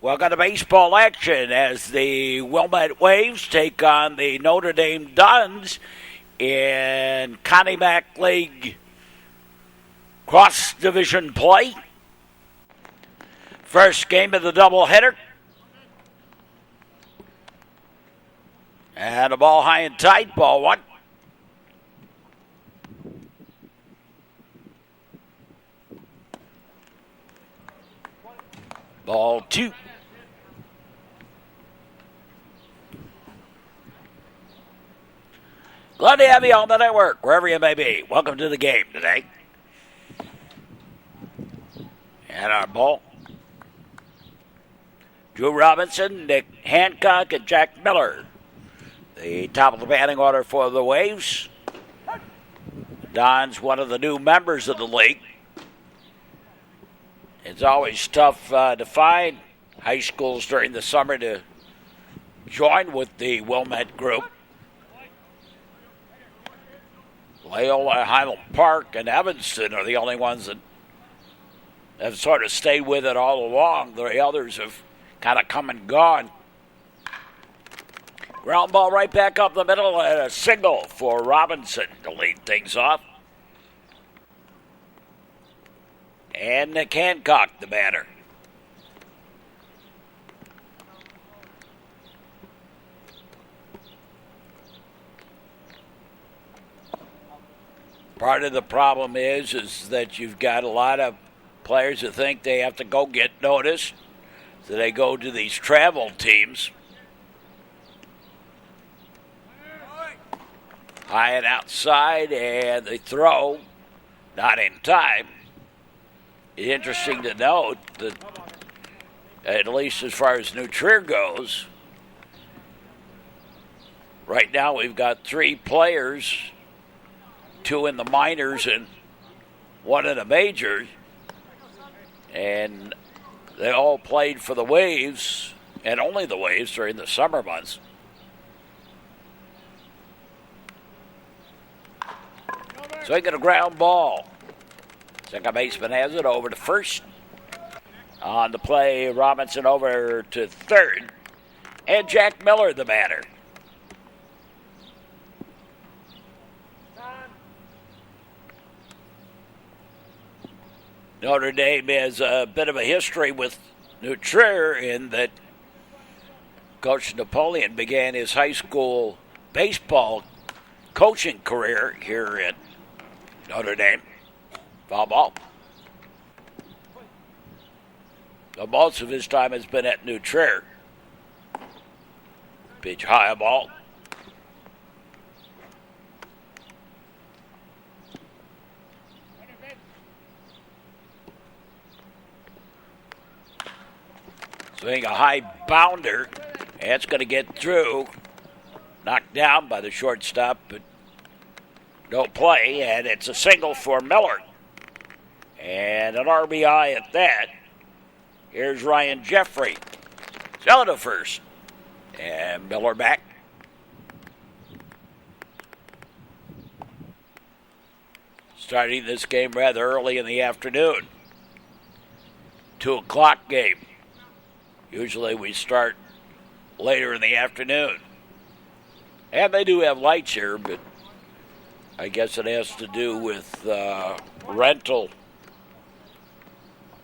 Welcome to baseball action as the Wilmette Waves take on the Notre Dame Dons in Connie Mack League cross-division play. First game of the doubleheader. And a ball high and tight, ball one. Ball two. Glad to have you on the network, wherever you may be. Welcome to the game today. And our ball. Drew Robinson, Nick Hancock, and Jack Miller. The top of the batting order for the Waves. Don's one of the new members of the league. It's always tough to find high schools during the summer to join with the Wilmette group. Loyola, Highland Park, and Evanston are the only ones that have sort of stayed with it all along. The others have kind of come and gone. Ground ball right back up the middle and a single for Robinson to lead things off. And Nick Hancock, the batter. Part of the problem is that you've got a lot of players that think they have to go get noticed, so they go to these travel teams. High and outside, and they throw, not in time. It's interesting to note that, at least as far as New Trier goes, right now we've got three players, two in the minors and one in the majors, and they all played for the Waves, and only the Waves during the summer months. So he got a ground ball. Second baseman has it over to first. On the play, Robinson over to third. And Jack Miller, the batter. Notre Dame has a bit of a history with New Trier in that Coach Napoleon began his high school baseball coaching career here at Notre Dame. Foul ball. So most of his time has been at New Trier. Pitch high ball. Swing a high bounder. And it's going to get through. Knocked down by the shortstop, but no play, and it's a single for Miller. And an RBI at that. Here's Ryan Jeffrey. Sell to first. And Miller back. Starting this game rather early in the afternoon. 2 o'clock game. Usually we start later in the afternoon. And they do have lights here, but I guess it has to do with rental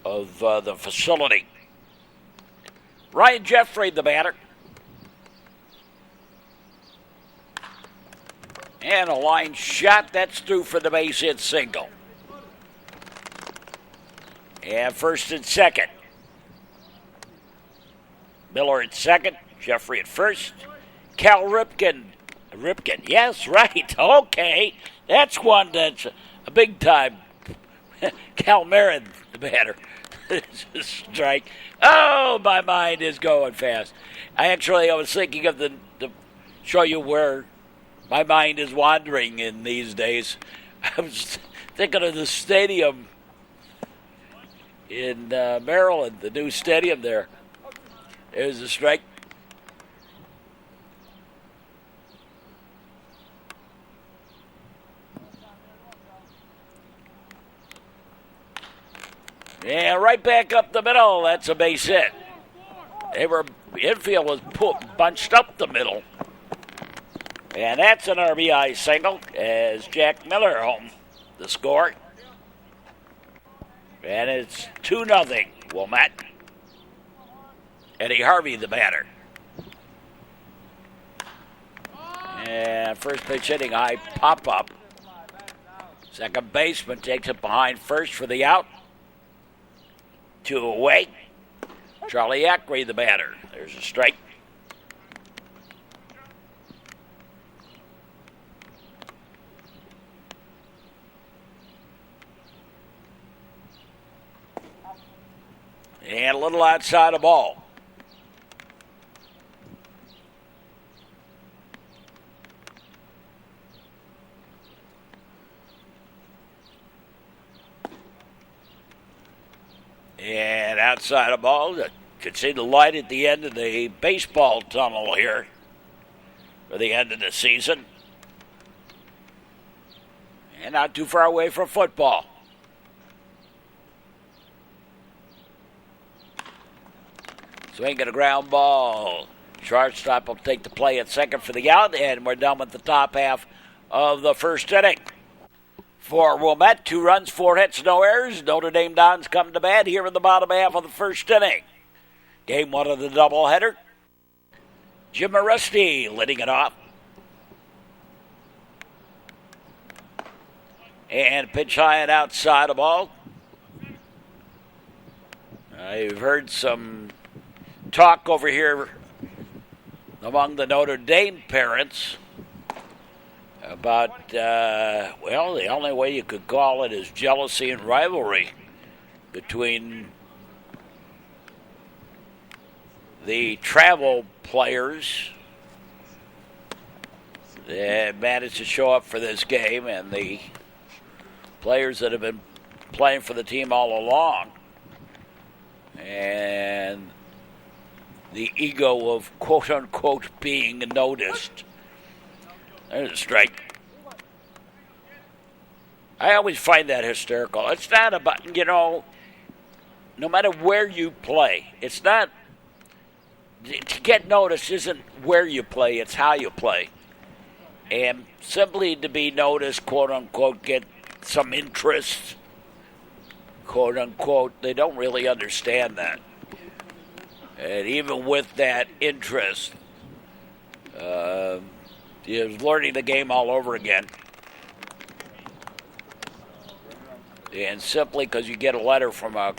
of the facility. Ryan Jeffrey, the batter. And a line shot. That's through for the base hit single. And first and second. Miller at second. Jeffrey at first. Cal Ripken. Ripken, yes, right. Okay. That's one that's a big time. Cal Marin, the batter. Strike. Oh, my mind is going fast. I was thinking of to show you where my mind is wandering in these days. I was thinking of the stadium in Maryland, the new stadium there. There's a strike. Yeah, right back up the middle. That's a base hit. Infield was bunched up the middle. And that's an RBI single as Jack Miller home the score. And it's 2-0 Wilmette. Eddie Harvey the batter. And first pitch hitting high pop up. Second baseman takes it behind first for the out. 2 away. Charlie Ackery the batter. There's a strike. And a little outside the ball. And outside the ball, you can see the light at the end of the baseball tunnel here for the end of the season. And not too far away from football. Swinging a ground ball. Shortstop will take the play at second for the out, and we're done with the top half of the first inning. For Wilmette, 2 runs, 4 hits, no errors. Notre Dame Dons come to bat here in the bottom half of the first inning. Game 1 of the doubleheader. Jim Rusty leading it off. And pitch high and outside the ball. I've heard some talk over here among the Notre Dame parents about, the only way you could call it is jealousy and rivalry between the travel players that managed to show up for this game and the players that have been playing for the team all along. And the ego of quote-unquote being noticed. There's a strike. I always find that hysterical. It's not about, no matter where you play, it's not, to get noticed isn't where you play, it's how you play. And simply to be noticed, quote-unquote, get some interest, quote-unquote, they don't really understand that. And even with that interest, you're learning the game all over again. And simply because you get a letter from a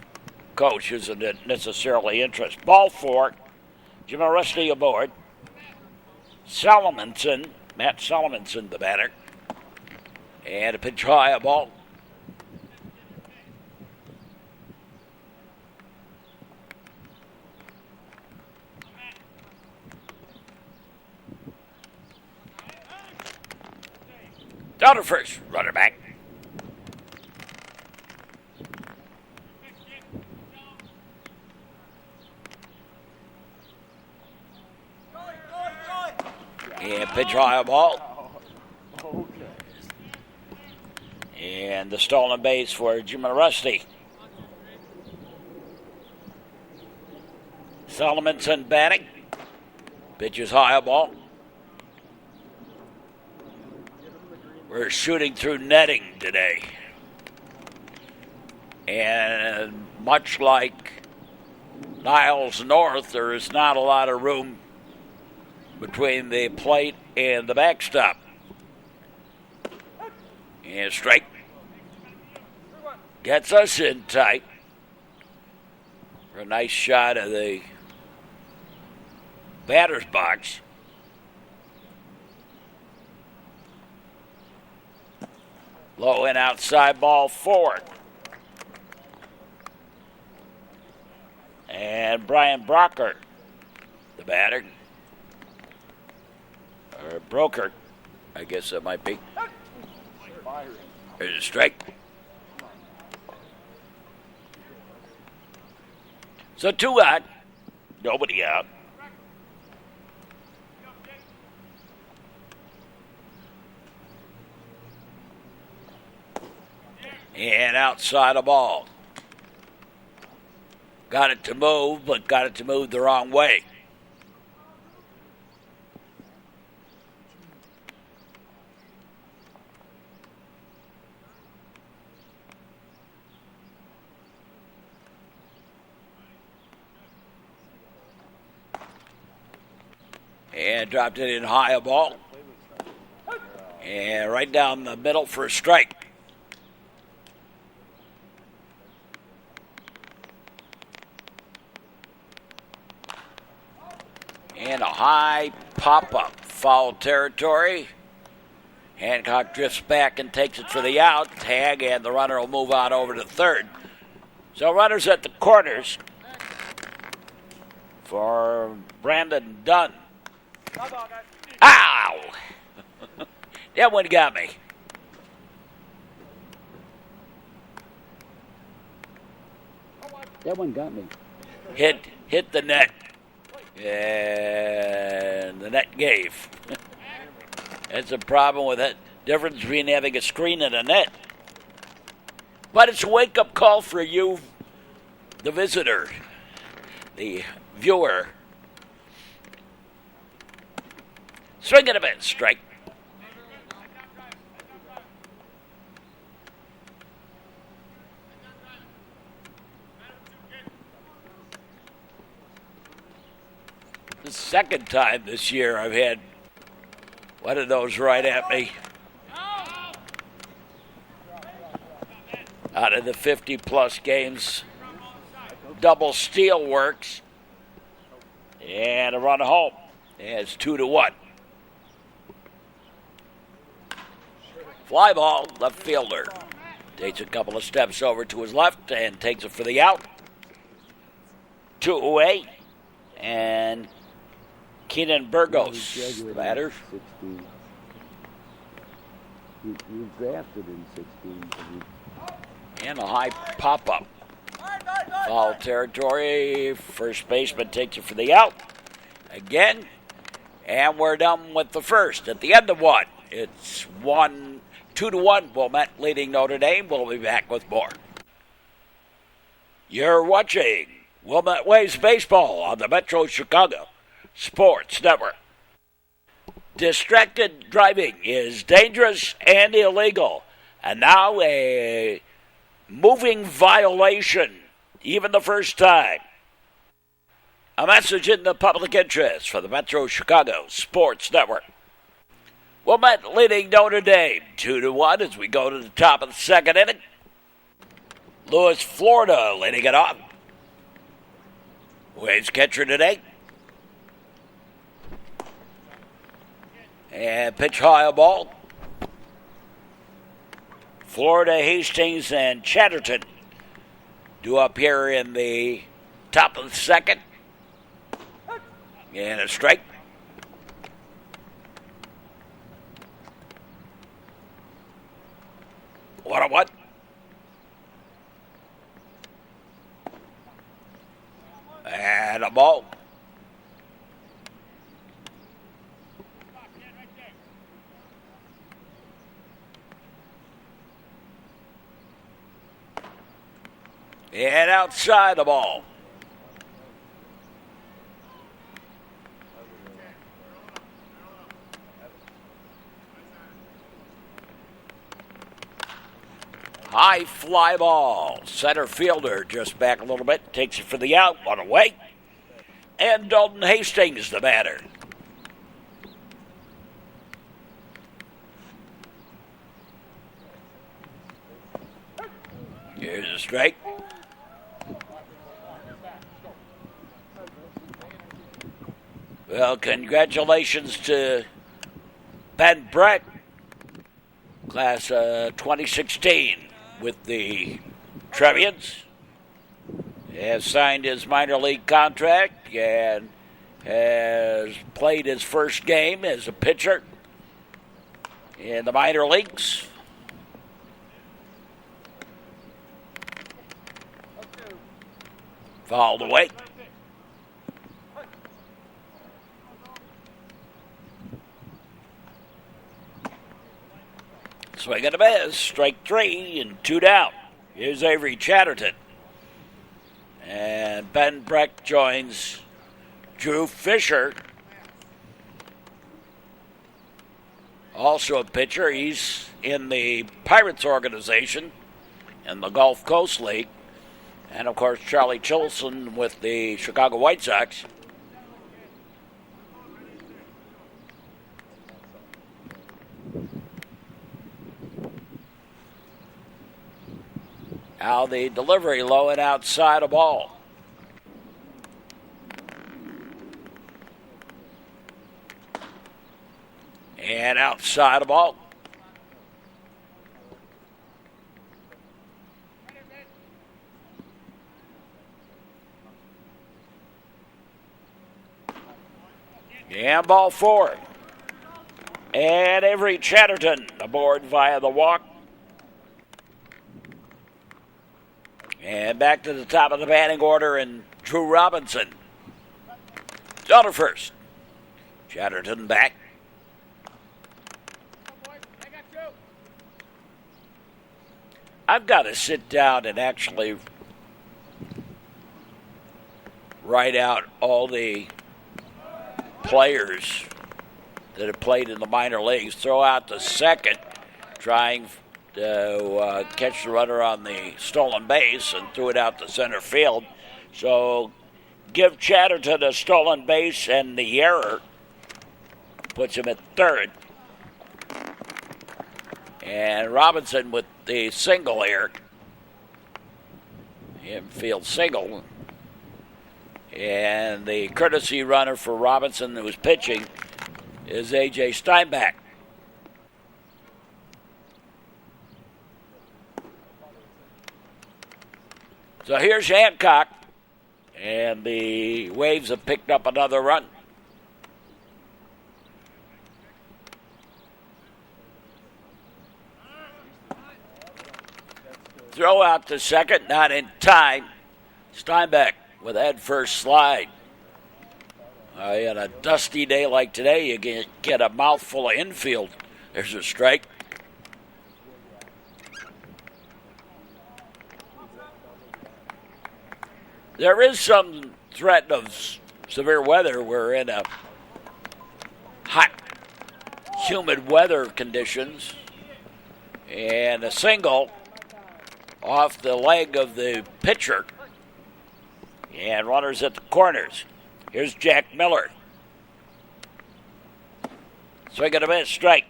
coach isn't necessarily interest. Ball 4, Jim Rusty aboard. Solomonson, Matt Solomonson, the batter. And a pitch high, a ball. Down to first, runner back. And pitch high, a ball. And the stolen base for Jim Rusty. Solomonson batting. Pitches high, a ball. We're shooting through netting today. And much like Niles North, there is not a lot of room between the plate and the backstop. And strike. Gets us in tight. For a nice shot of the batter's box. Low and outside, ball 4. And Brian Brocker, the batter. Or Broker, I guess that might be. There's a strike. So 2 out, nobody out. And outside the ball. got it to move, but got it to move the wrong way. And dropped it in high, a ball. And right down the middle for a strike. And a high pop-up. Foul territory. Hancock drifts back and takes it for the out. Tag, and the runner will move on over to third. So runners at the corners for Brandon Dunn. Ow! That one got me. That one got me. Hit the net. And the net gave. That's a problem with it. Difference between having a screen and a net. But it's a wake-up call for you, the visitor, the viewer. Swing and a miss, strike. The second time this year I've had one of those right at me. Out of the 50-plus games, double steal works. And a run home. And it's 2-1. Fly ball, left fielder. Takes a couple of steps over to his left and takes it for the out. 2 away. And Keenan Burgos, the batter. You drafted in 16. And a high pop-up. Foul territory. First baseman takes it for the out. Again. And we're done with the first. At the end of one, it's 2-1. Wilmette leading Notre Dame. We'll be back with more. You're watching Wilmette Waves Baseball on the Metro Chicago Sports Network. Distracted driving is dangerous and illegal. And now a moving violation, even the first time. A message in the public interest for the Metro Chicago Sports Network. Wilmette leading Notre Dame 2-1 as we go to the top of the second inning. Lewis, Florida leading it off. Waves catcher today. And pitch high, a ball. Florida, Hastings, and Chatterton due up here in the top of the second. And a strike. What a what? And a ball. And outside the ball. High fly ball. Center fielder just back a little bit. Takes it for the out. One away. And Dalton Hastings, the batter. Here's a strike. Well, congratulations to Ben Brett, class 2016 with the Trevians. He has signed his minor league contract and has played his first game as a pitcher in the minor leagues. Fouled away. Swing and a miss. Strike 3 and 2 down. Here's Avery Chatterton. And And Ben Breck joins Drew Fisher, also a pitcher. He's in the Pirates organization in the Gulf Coast League. And, of course, Charlie Chilson with the Chicago White Sox. Now the delivery low and outside of ball. And outside of ball. And ball four. And Avery Chatterton aboard via the walk. And back to the top of the batting order, and Drew Robinson. On to first. Chatterton back. I've got to sit down and actually write out all the players that have played in the minor leagues. Throw out the second, trying to catch the runner on the stolen base, and threw it out to center field. So give Chatterton a stolen base, and the error puts him at third. And Robinson with the single here. Infield single. And the courtesy runner for Robinson, who was pitching, is A.J. Steinbach. So here's Hancock, and the Waves have picked up another run. Throw out to second, not in time. Steinbach with that first slide. On a dusty day like today, you get a mouthful of infield. There's a strike. There is some threat of severe weather. We're in a hot, humid weather conditions. And a single off the leg of the pitcher. And runners at the corners. Here's Jack Miller. Swing and a miss, strike.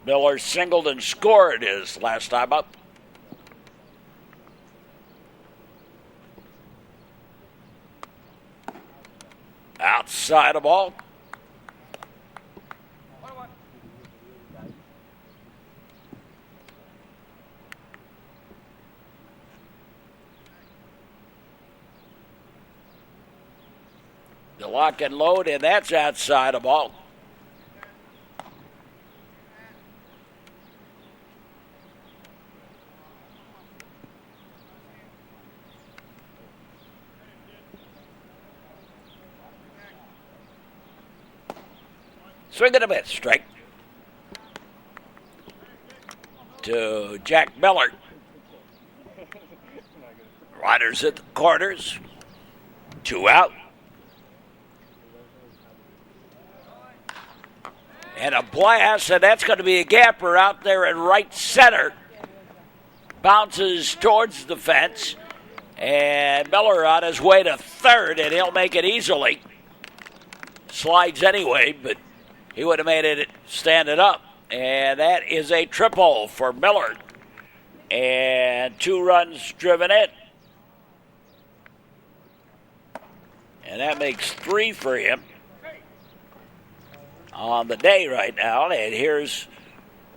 Miller singled and scored his last time up. Outside of ball. The lock and load, and that's outside of ball. Swing and a miss, strike. To Jack Miller. Riders at the corners. 2 out. And a blast, and that's going to be a gapper out there in right center. Bounces towards the fence. And Miller on his way to third, and he'll make it easily. Slides anyway, but he would have made it standing up. And that is a triple for Miller. And 2 runs driven in. And that makes 3 for him on the day right now. And here's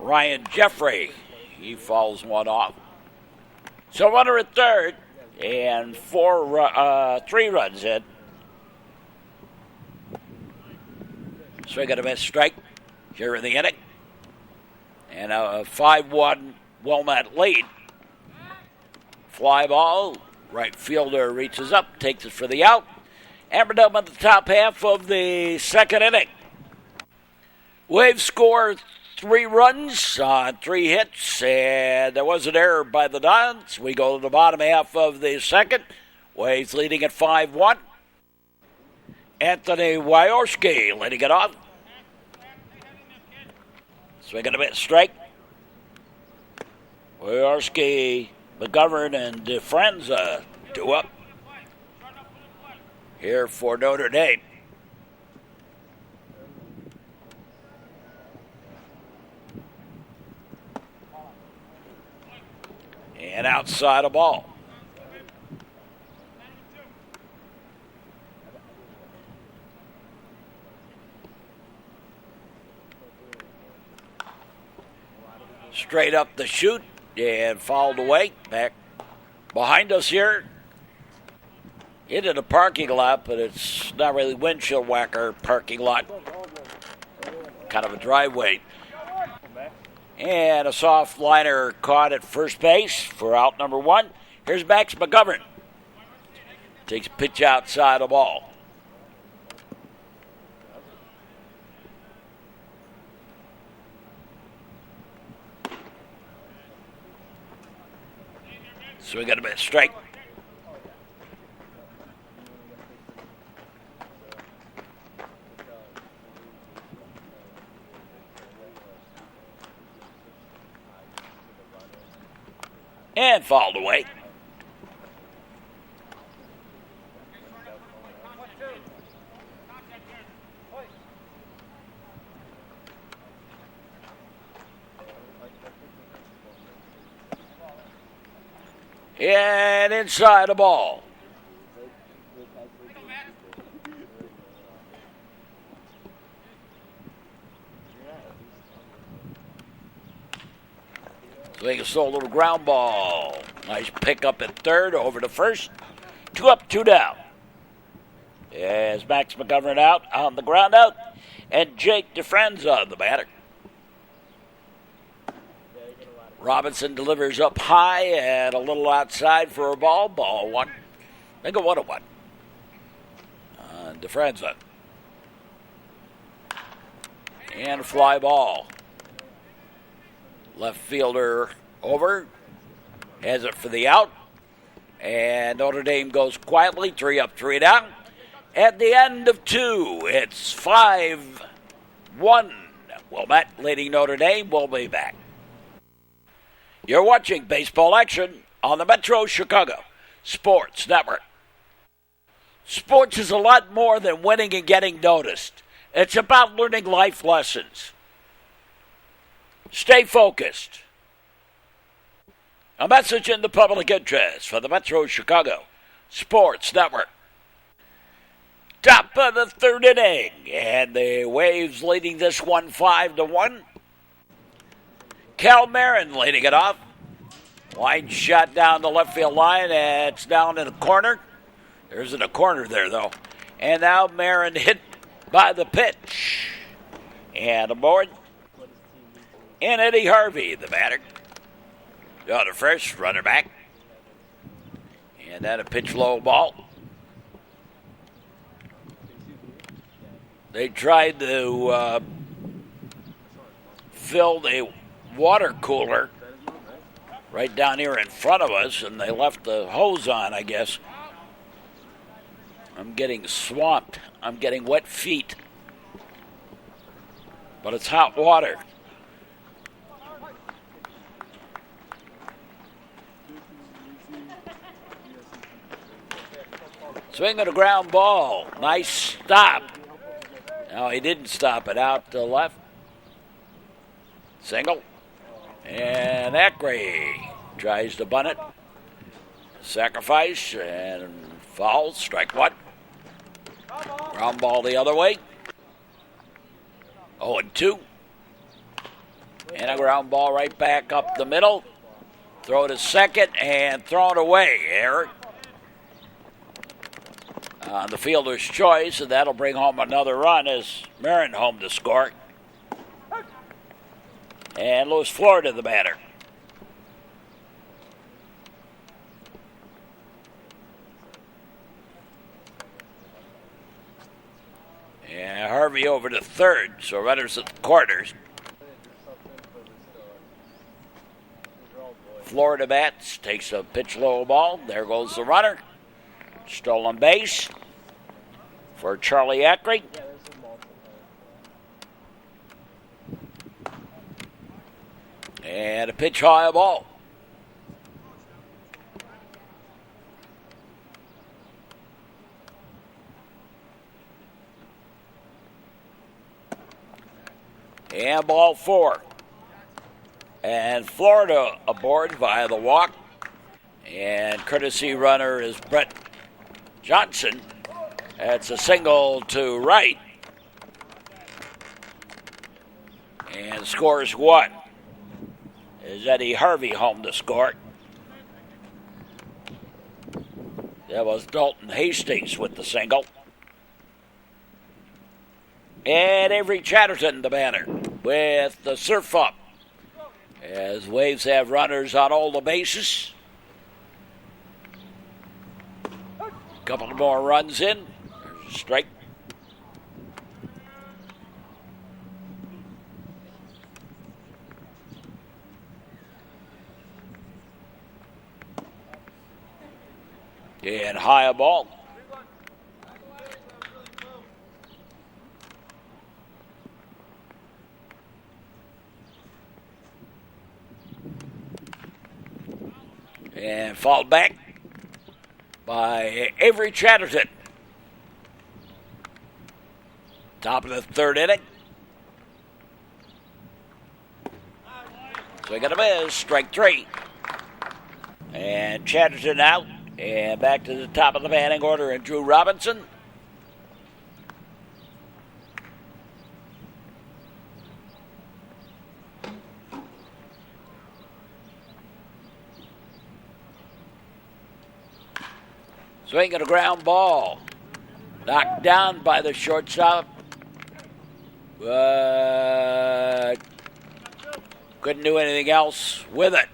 Ryan Jeffrey. He fouls one off. So runner at third, and 3 runs in. Swing and a miss, strike here in the inning. And a 5-1 Wilmette lead. Fly ball. Right fielder reaches up, takes it for the out. Amsterdam at the top half of the second inning. Waves score 3 runs on 3 hits, and there was an error by the Dons. We go to the bottom half of the second. Waves leading at 5-1. Anthony Wyorsky letting it off. Swinging a bit strike. Wyorsky, McGovern, and DeFrenza 2 up here for Notre Dame. And outside a ball. Straight up the chute and fouled away. Back behind us here. Into the parking lot, but it's not really windshield whacker parking lot. Kind of a driveway. And a soft liner caught at first base for out number 1. Here's Max McGovern. Takes a pitch outside the ball. So we got a bit strike. And fouled away. And inside the ball. Swing a slow little ground ball. Nice pickup at third, over to first. 2 up, 2 down. As Max McGovern out on the ground out. And Jake DeFrenza, the batter. Robinson delivers up high and a little outside for a ball. Ball 1. They go 1-1. DeFrenza. And a fly ball. Left fielder over. Has it for the out. And Notre Dame goes quietly. 3 up, 3 down. At the end of 2, it's 5-1. Wilmette leading Notre Dame. We'll be back. You're watching baseball action on the Metro Chicago Sports Network. Sports is a lot more than winning and getting noticed. It's about learning life lessons. Stay focused. A message in the public interest for the Metro Chicago Sports Network. Top of the 3rd inning, and the Waves leading this one 5-1. Cal Marin leading it off. Line shot down the left field line, and it's down in the corner. There isn't a corner there, though. And now Marin hit by the pitch. And aboard. And Eddie Harvey, the batter. Got a first, runner back. And then a pitch low ball. They tried to fill the water cooler right down here in front of us, and they left the hose on, I guess. I'm getting swamped. I'm getting wet feet. But it's hot water. Swing of the ground ball. Nice stop. No, he didn't stop it. Out to left. Single. And Ackrey tries to bunt it. Sacrifice and fouls. Strike 1. Ground ball the other way. 0-2. And a ground ball right back up the middle. Throw to second and throw it away. Error on the fielder's choice, and that'll bring home another run as Marin home to score. And Louis Florida, the batter. And Harvey over to third, so runners at the corners. Florida bats. Takes a pitch low ball. There goes the runner. Stolen base for Charlie Eckery. And a pitch high ball. And ball 4. And Florida aboard via the walk. And courtesy runner is Brett Johnson. That's a single to right. And scores 1. Is Eddie Harvey home to score? That was Dalton Hastings with the single. And Avery Chatterton, the batter, with the surf up. As Waves have runners on all the bases. Couple more runs in. There's a strike. And high a ball. And fouled back by Avery Chatterton. Top of the 3rd inning. Swing and a miss, strike 3. And Chatterton out. And back to the top of the batting order and Drew Robinson. Swinging a ground ball. Knocked down by the shortstop. But couldn't do anything else with it.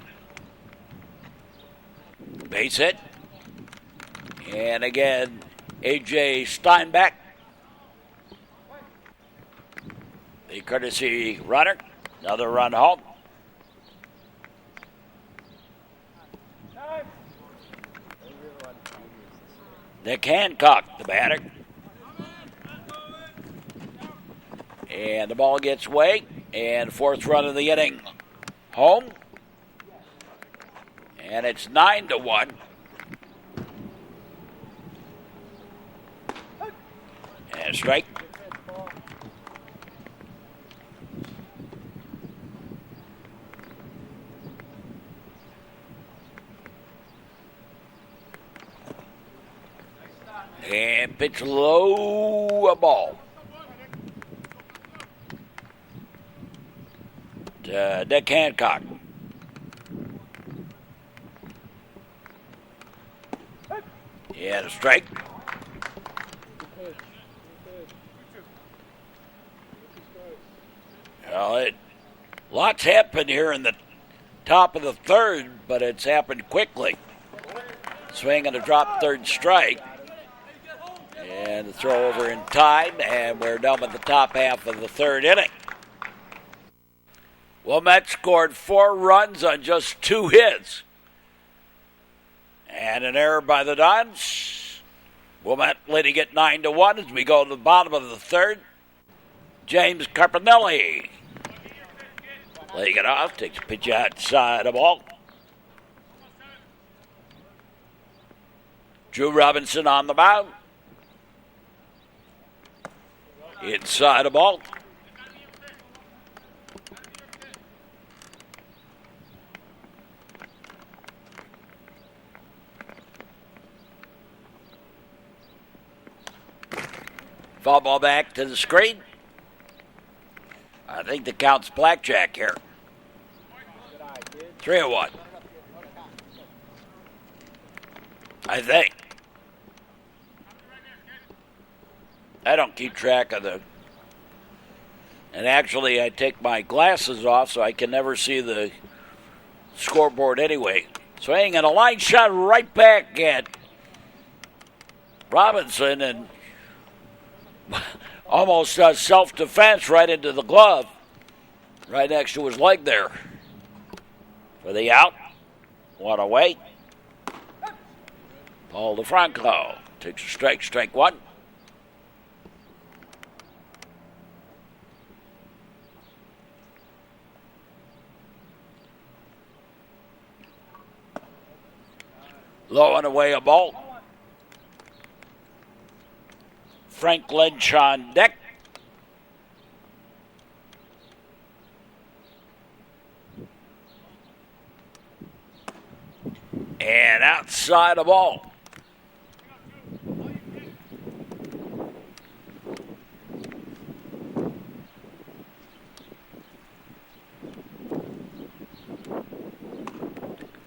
Base hit. And again, A.J. Steinbeck, the courtesy runner. Another run home. Nick Hancock, the batter. And the ball gets away. And 4th run of the inning. Home. And it's 9-1. And strike. And pitch low, a ball. To Nick Hancock. And a strike. Well, lots happened here in the top of the 3rd, but it's happened quickly. Swing and a drop 3rd strike. And the throw over in time, and we're done with the top half of the 3rd inning. Wilmette scored 4 runs on just 2 hits. And an error by the Dons. Wilmette leading it 9-1 as we go to the bottom of the 3rd. James Carpinelli laying it off, takes a pitch outside the ball. Drew Robinson on the mound. Inside the ball. Foul ball back to the screen. I think the count's blackjack here. 3-1. I think. I don't keep track of the... And actually, I take my glasses off so I can never see the scoreboard anyway. Swing and a line shot right back at Robinson and almost self-defense right into the glove. Right next to his leg there. For the out. One away. Paul DeFranco takes a strike one. Low and away a ball. Frank Lynch on deck. And outside the ball.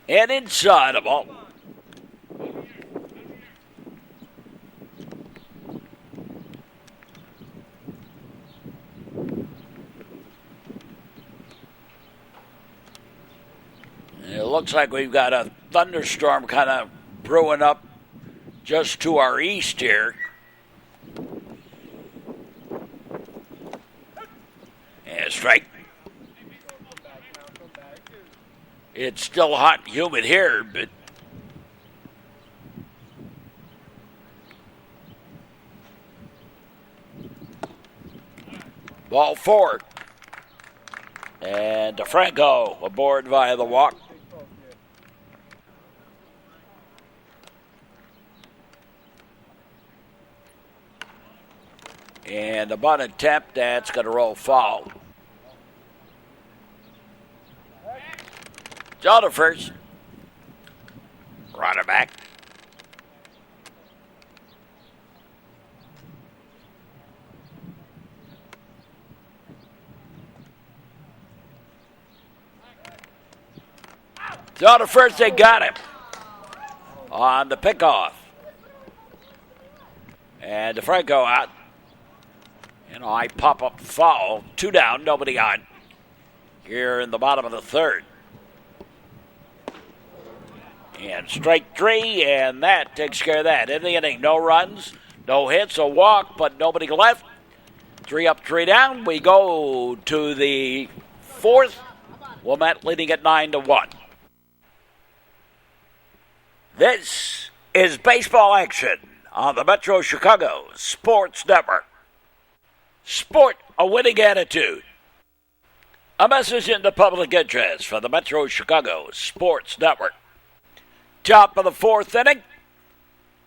And inside the ball. It looks like we've got a thunderstorm kind of brewing up just to our east here. And strike. It's still hot and humid here, but ball four. And DeFranco aboard via the walk. And the bunt attempt, that's going to roll foul. Joe to first. Runner back. Joe to first, they got him on the pickoff. And DeFranco out. And I pop up foul. 2 down, nobody on. Here in the bottom of the third. And strike 3, and that takes care of that. In the inning, no runs, no hits, a walk, but nobody left. 3 up, 3 down. We go to the fourth. Wilmette leading at 9-1. This is baseball action on the Metro Chicago Sports Network. Sport a winning attitude. A message in the public interest for the Metro Chicago Sports Network. Top of the fourth inning.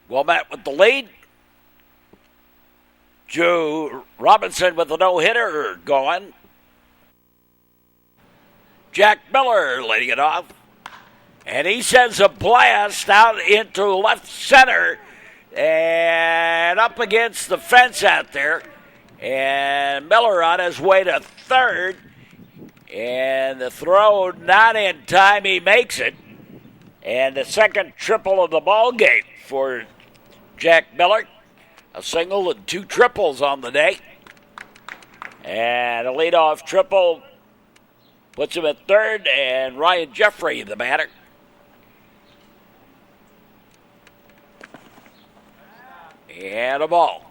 Wilmette with the lead. Joe Robinson with the no-hitter going. Jack Miller leading it off. And he sends a blast out into left center and up against the fence out there. And Miller on his way to third. And the throw not in time. He makes it. And the second triple of the ball game for Jack Miller. A single and 2 triples on the day. And a leadoff triple puts him at third. And Ryan Jeffrey, the batter. And a ball.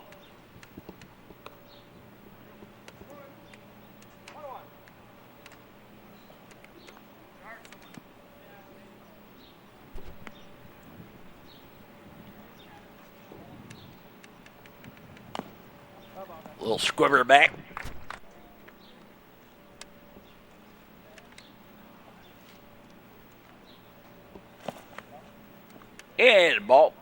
Little squibber back. And ball.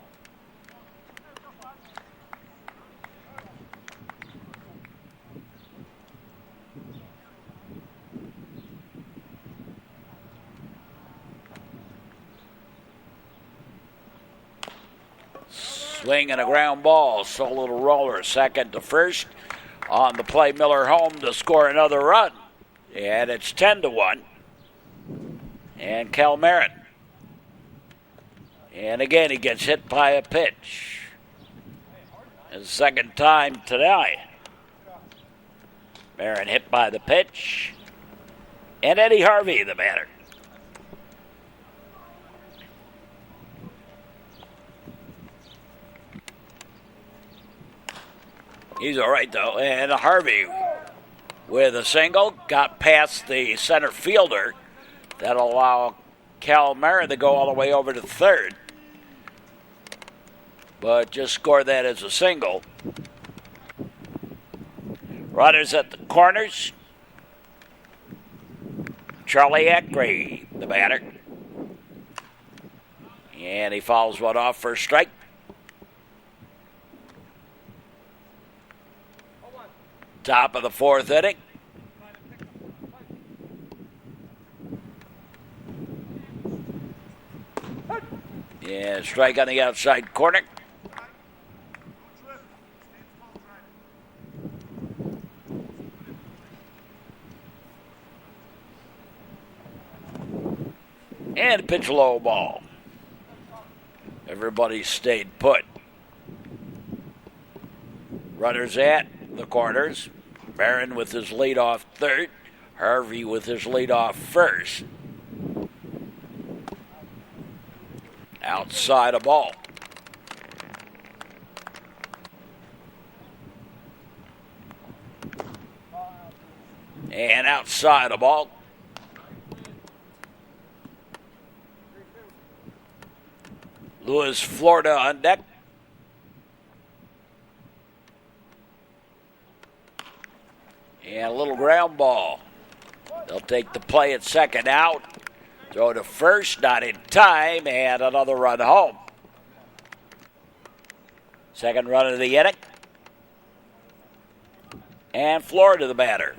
Swing and a ground ball. So a little roller. Second to first. On the play, Miller home to score another run. And it's 10-1. And Cal Merritt. And again, he gets hit by a pitch. His second time tonight. Merritt hit by the pitch. And Eddie Harvey, the batter. He's all right, though. And Harvey with a single got past the center fielder. That'll allow Cal Mara to go all the way over to third. But just scored that as a single. Runners at the corners. Charlie Eckrey, the batter. And he fouls one off for a strike. Top of the fourth inning. Yeah, strike on the outside corner. And pitch low ball. Everybody stayed put. Runners at the corners. Barron with his leadoff third. Harvey with his leadoff first. Outside a ball. And outside a ball. Louis, Florida on deck. And a little ground ball. They'll take the play at second out. Throw to first, not in time, and another run home. Second run of the inning. And Florida the batter.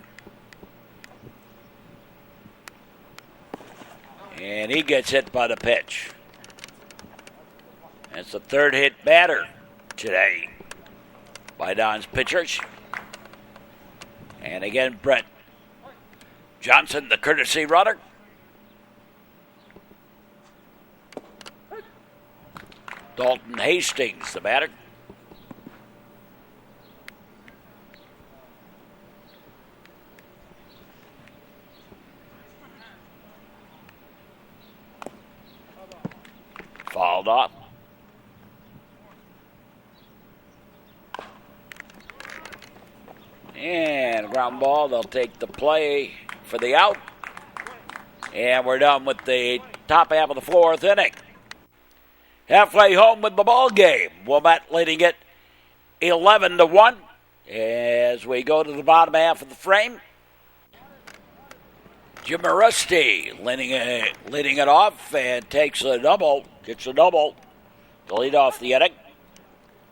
And he gets hit by the pitch. That's the third hit batter today by Don's pitchers. And again, Brett Johnson, the courtesy runner. Dalton Hastings, the batter. Fouled off. And ground ball, they'll take the play for the out. And we're done with the top half of the fourth inning. Halfway home with the ball game. Wilmette leading it 11-1 as we go to the bottom half of the frame. Jim Rusty leading it off and takes a double, gets a double to lead off the inning.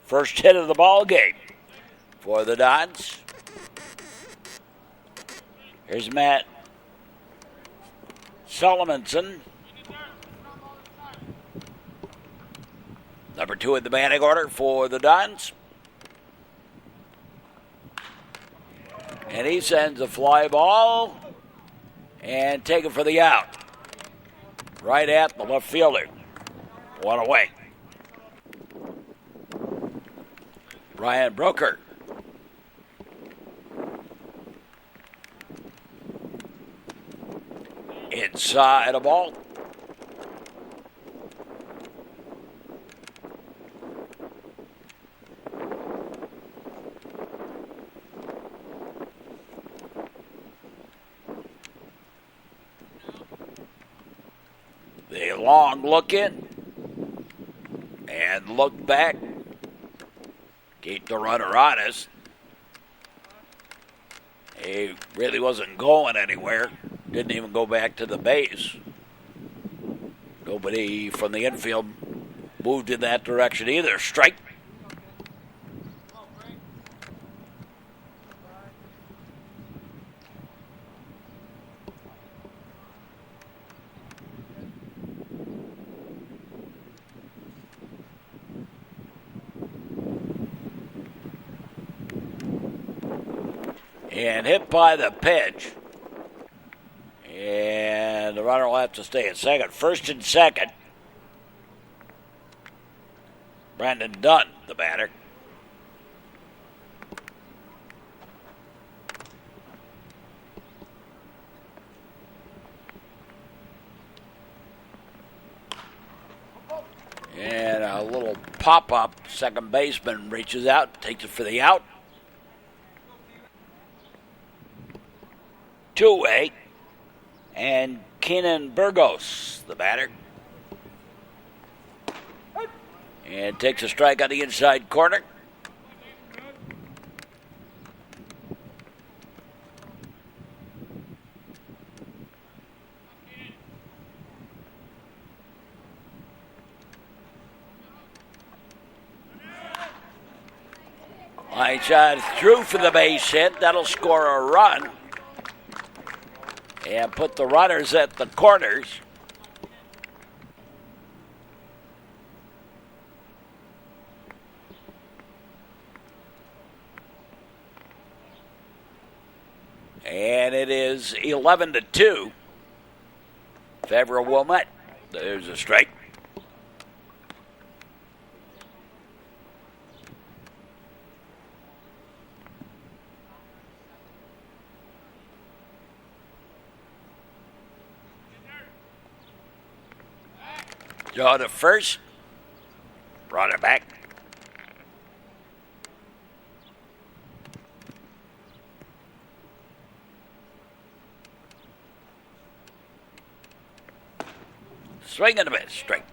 First hit of the ball game for the Dons. Here's Matt Solomonson. Number 2 in the batting order for the Dons. And he sends a fly ball and take it for the out. Right at the left fielder. One away. Ryan Broker. Inside a ball. The long look in and look back. Keep the runner honest. He really wasn't going anywhere. Didn't even go back to the base. Nobody from the infield moved in that direction either. Strike. And hit by the pitch. And the runner will have to stay at second. First and second. Brandon Dunn, the batter. And a little pop-up. Second baseman reaches out, takes it for the out. 2-8. And Keenan Burgos, the batter. And takes a strike on the inside corner. Line shot through for the base hit. That'll score a run. And put the runners at the corners. And it is 11-2. Favor of Wilmette. There's a strike. Draw to first. Brought it back. Swing and a miss. Strike.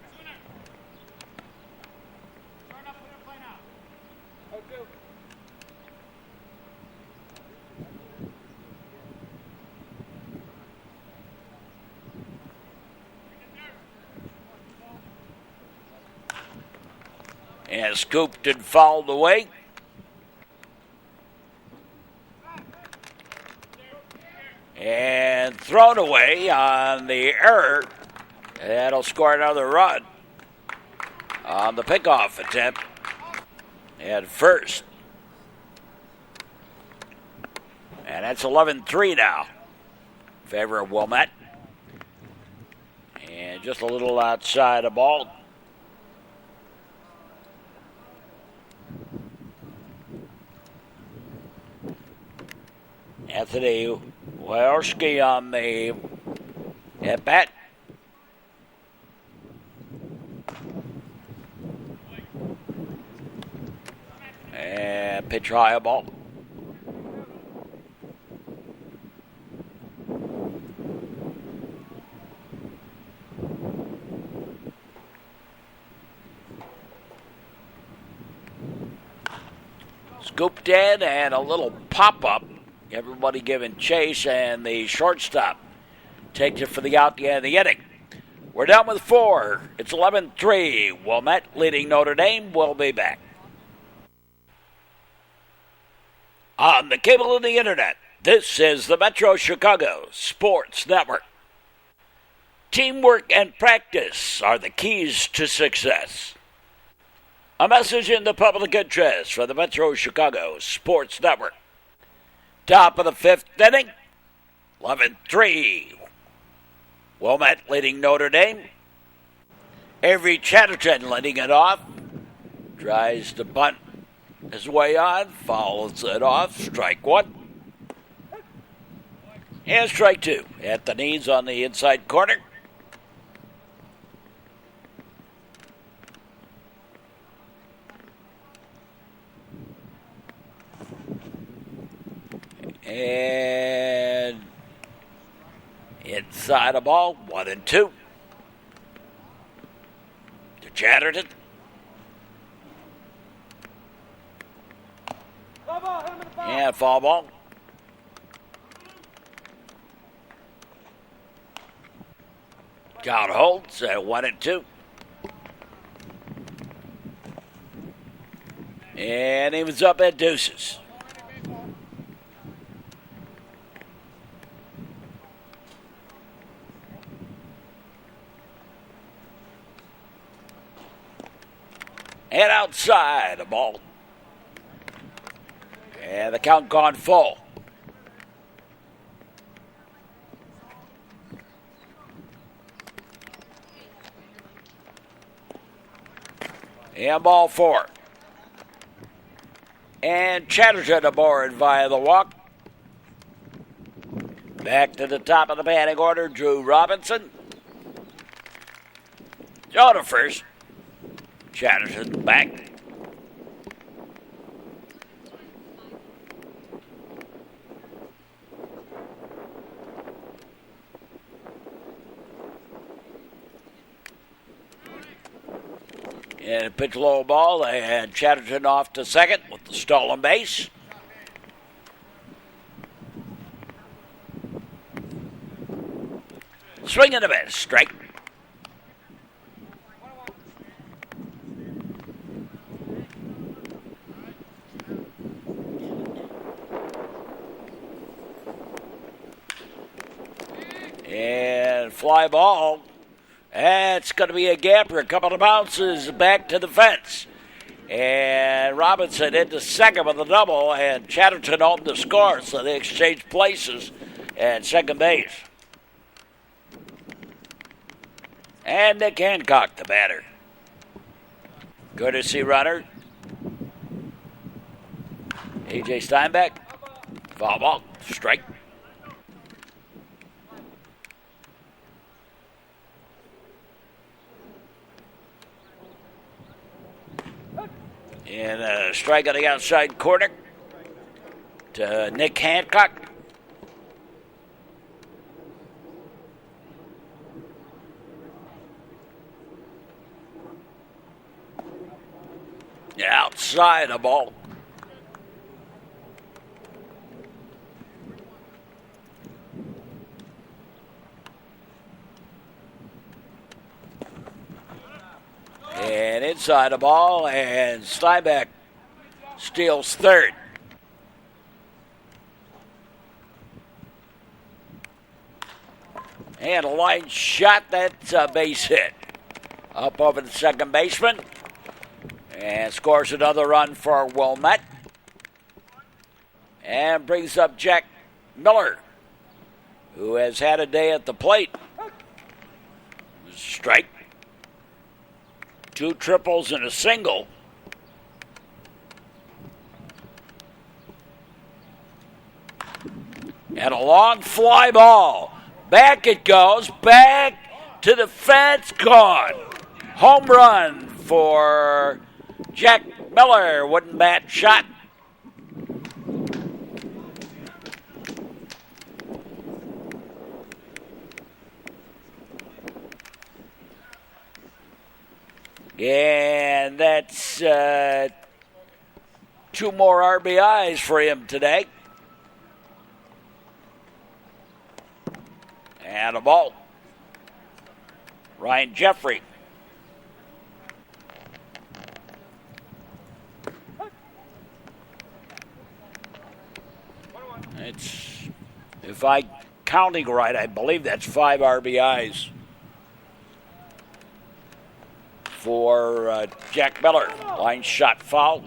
And scooped and fouled away. And thrown away on the error. That'll score another run on the pickoff attempt at first. And that's 11-3 now. In favor of Wilmette. And just a little outside the ball. Anthony Wojcicki on the at bat. And pitch high a ball. Scooped in and a little pop-up. Everybody giving chase, and the shortstop takes it for the out the end of the inning. We're down with 4. It's 11-3. Wilmette leading Notre Dame. We'll be back. On the cable and the internet, this is the Metro Chicago Sports Network. Teamwork and practice are the keys to success. A message in the public interest for the Metro Chicago Sports Network. Top of the 5th inning, 11-3. Wilmette leading Notre Dame. Avery Chatterton letting it off. Tries to bunt his way on. Fouls it off. Strike 1. And strike 2. At the knees on the inside corner. And inside the ball, 1-2. To Chatterton. And foul ball. Count holds at 1-2. And he was up at deuces. And outside the ball. And the count gone full. And ball 4. And Chatterton aboard via the walk. Back to the top of the batting order, Drew Robinson. Joe to first. Chatterton back. And a pitch low ball, and Chatterton off to second with the stolen base. Swing and a miss, strike. And fly ball. That's going to be a gapper. A couple of bounces back to the fence. And Robinson into second with a double, and Chatterton opened the score, so they exchanged places at second base. And Nick Hancock, the batter. Courtesy runner. A.J. Steinbeck. Foul ball. Strike. And a strike on the outside corner to Nick Hancock. Outside the ball. And inside the ball, and Steinbeck steals third. And a line shot, that's a base hit. Up over the second baseman. And scores another run for Wilmette. And brings up Jack Miller, who has had a day at the plate. Strike. 2 triples and a single. And a long fly ball. Back it goes. Back to the fence. Gone. Home run for Jack Miller. Wooden bat shot. And that's 2 more RBIs for him today. And a ball. Ryan Jeffrey. It's, if I'm counting right, I believe that's 5 RBIs for Jack Miller. Line shot foul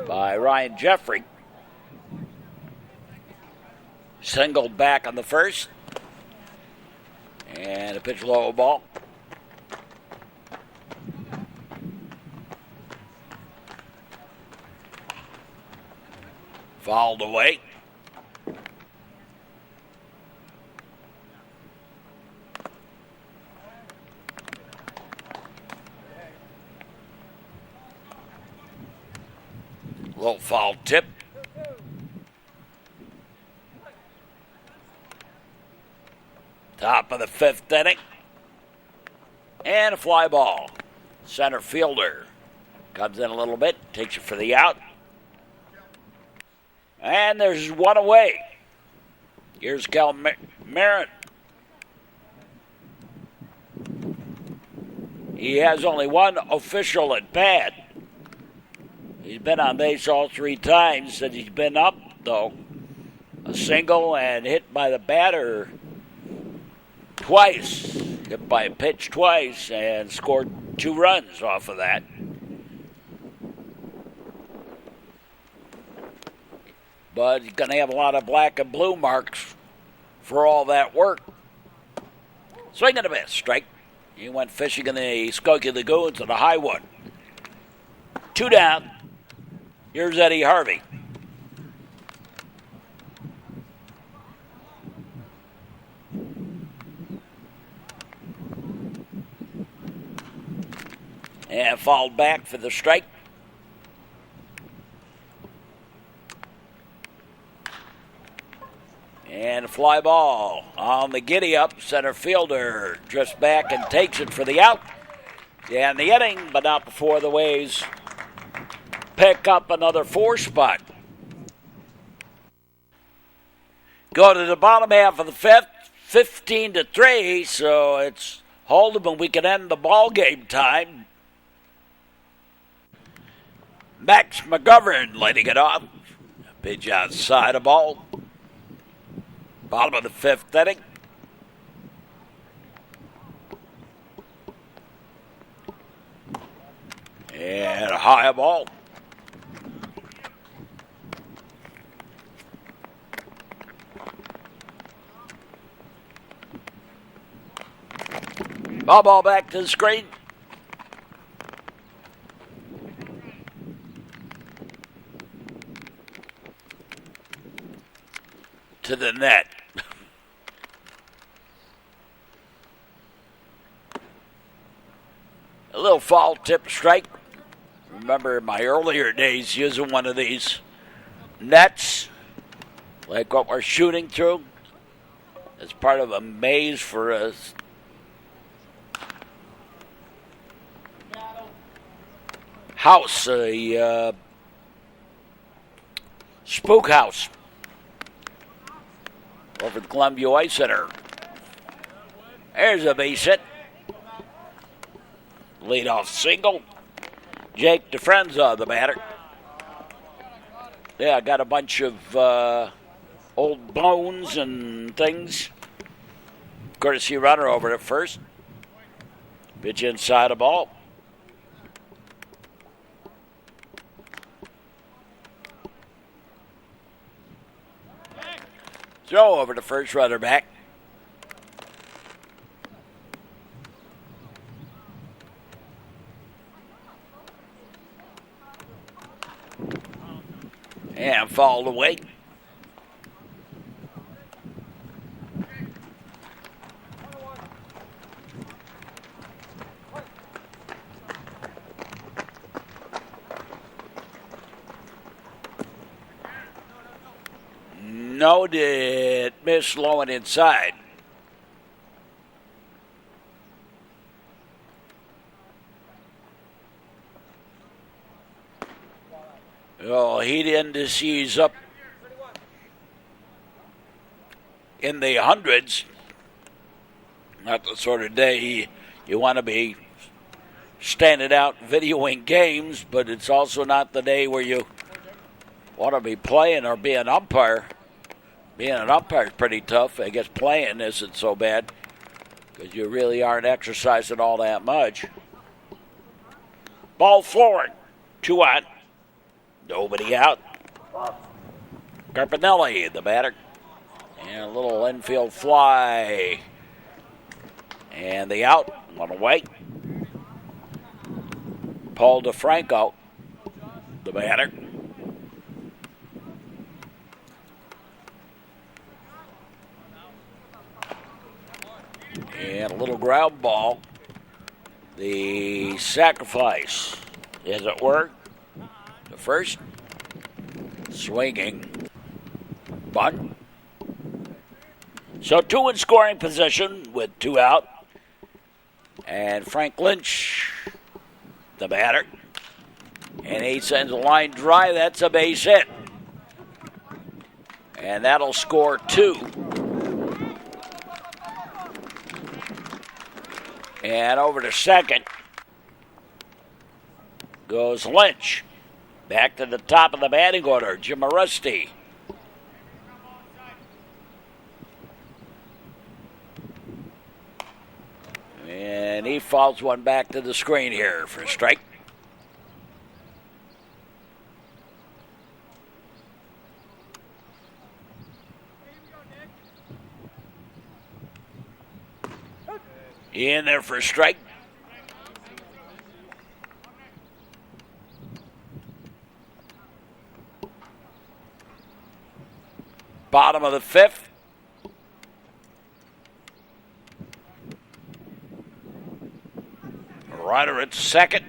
by Ryan Jeffrey. Singled back on the first. And a pitch low ball. Fouled away. Little foul tip. Top of the 5th inning. And a fly ball. Center fielder comes in a little bit, takes it for the out. And there's one away. Here's Cal Merritt. He has only 1 official at bat. He's been on base all 3 times that he's been up, though. A single and hit by the batter twice. Hit by a pitch twice and scored 2 runs off of that. But he's going to have a lot of black and blue marks for all that work. Swing and a miss. Strike. He went fishing in the Skokie Lagoons and the high one. 2 down. Here's Eddie Harvey. And fouled back for the strike. And a fly ball on the giddy up. Center fielder drifts back and takes it for the out. in the inning, but not before the Waves pick up another 4 spot. Go to the bottom half of the 5th, 15-3, so it's hold 'em and we can end the ball game time. Max McGovern letting it off. Pitch outside of ball. Bottom of the 5th inning. And a high ball. Ball back to the screen. To the net. A little foul tip strike. Remember my earlier days using one of these nets, like what we're shooting through. It's part of a maze for us. House, a spook house over at Columbia Ice Center. There's a base hit. Leadoff single. Jake DeFrenza, the batter. Yeah, I got a bunch of old bones and things. Courtesy runner over at first. Pitch inside the ball. Throw over to first, runner back. And fouled away. No, did miss low and inside. Oh, heat indices up in the hundreds. Not the sort of day you want to be standing out videoing games, but it's also not the day where you want to be playing or be an umpire. Being an umpire is pretty tough. I guess playing isn't so bad because you really aren't exercising all that much. Ball forward. 2 on. Nobody out. Carpinelli, the batter. And a little infield fly. And the out. One away. Paul DeFranco, the batter. And a little ground ball. The sacrifice. Is it work? The first. Swinging. Bunt. So 2 in scoring position with 2 out. And Frank Lynch, the batter. And he sends a line drive. That's a base hit. And that'll score 2. And over to second goes Lynch. Back to the top of the batting order, Jim Rusty. And he fouls one back to the screen here for a strike. In there for a strike. Bottom of the 5th. Ryder at second.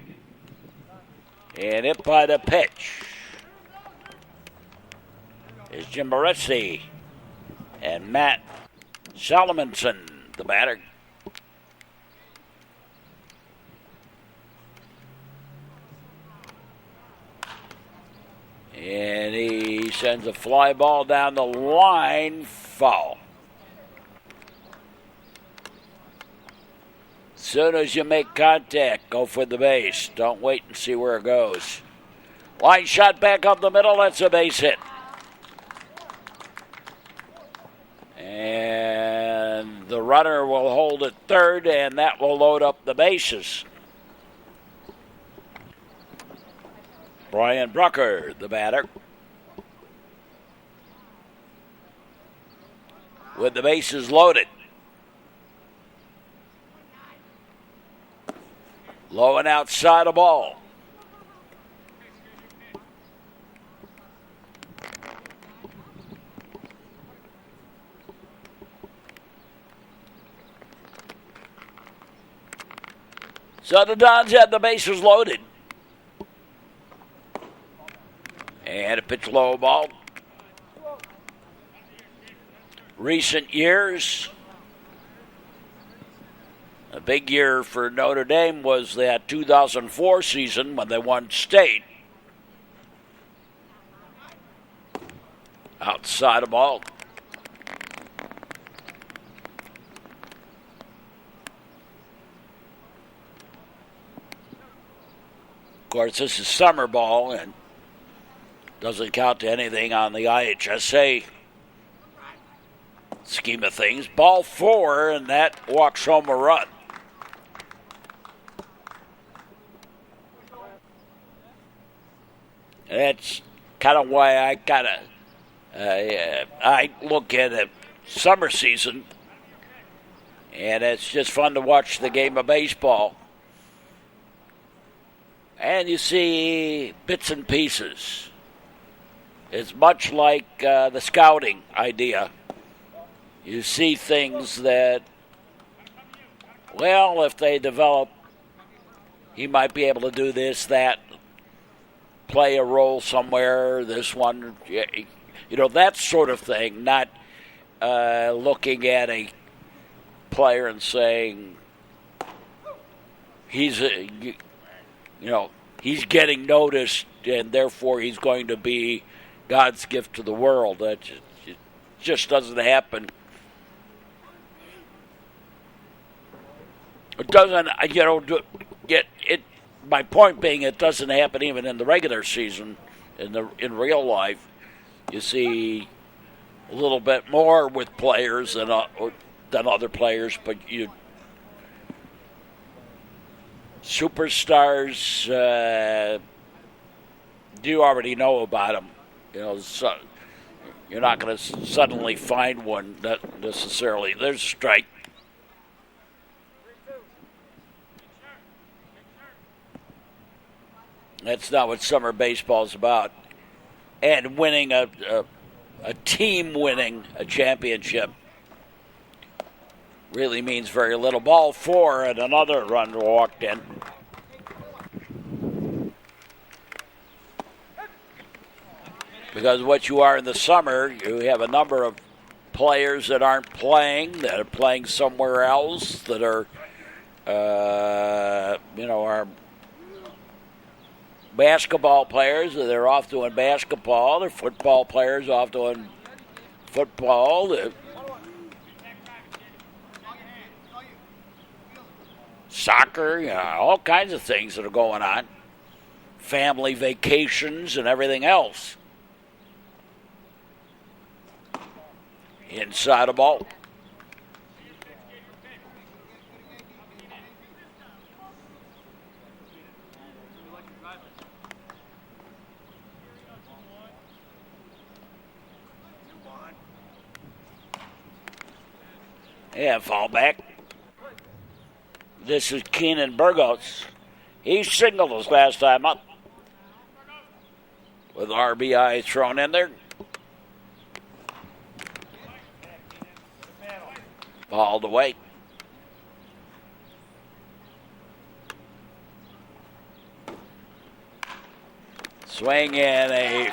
And hit by the pitch is Jim Baresi and Matt Salomonson, the batter. sends a fly ball down the line. Foul. Soon as you make contact, go for the base. Don't wait and see where it goes. Line shot back up the middle. That's a base hit. And the runner will hold at third, and that will load up the bases. Brian Brucker, the batter. With the bases loaded. Low and outside a ball. So the Dons had the bases loaded. And a pitch low ball. Recent years, a big year for Notre Dame was that 2004 season when they won state. Outside a ball. Of course, this is summer ball and doesn't count to anything on the IHSA scheme of things. Ball 4, and that walks home a run. That's kind of why I look at a summer season, and it's just fun to watch the game of baseball. And you see bits and pieces. It's much like the scouting idea. You see things that, well, if they develop, he might be able to do this, that, play a role somewhere, this one, you know, that sort of thing, not looking at a player and saying he's getting noticed and therefore he's going to be God's gift to the world. That just doesn't happen. It doesn't, my point being, it doesn't happen even in the regular season. In real life, you see a little bit more with players than other players, but superstars, you already know about them. You know, so you're not going to suddenly find one that necessarily. There's a strike. That's not what summer baseball is about. And winning a team winning a championship really means very little. Ball 4 and another run walked in. Because what you are in the summer, you have a number of players that aren't playing, that are playing somewhere else, that are, are basketball players, they're off doing basketball. They're football players off doing football. Soccer, all kinds of things that are going on. Family vacations and everything else. Inside a ball. Yeah, fall back. This is Keenan Burgos. He singled his last time up. With RBI thrown in there. Balled away. Swing and a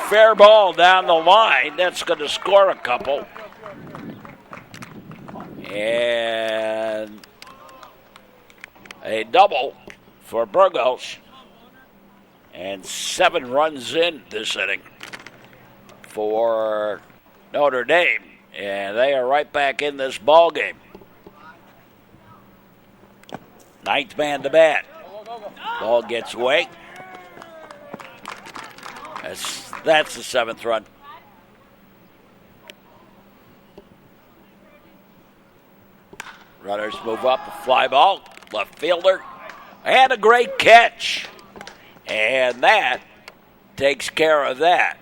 fair ball down the line. That's going to score a couple. And a double for Burgos. And 7 runs in this inning. for Notre Dame, and they are right back in this ball game. Ninth man to bat. Ball gets away. That's the seventh run. Runners move up, a fly ball, left fielder, and a great catch. And that takes care of that.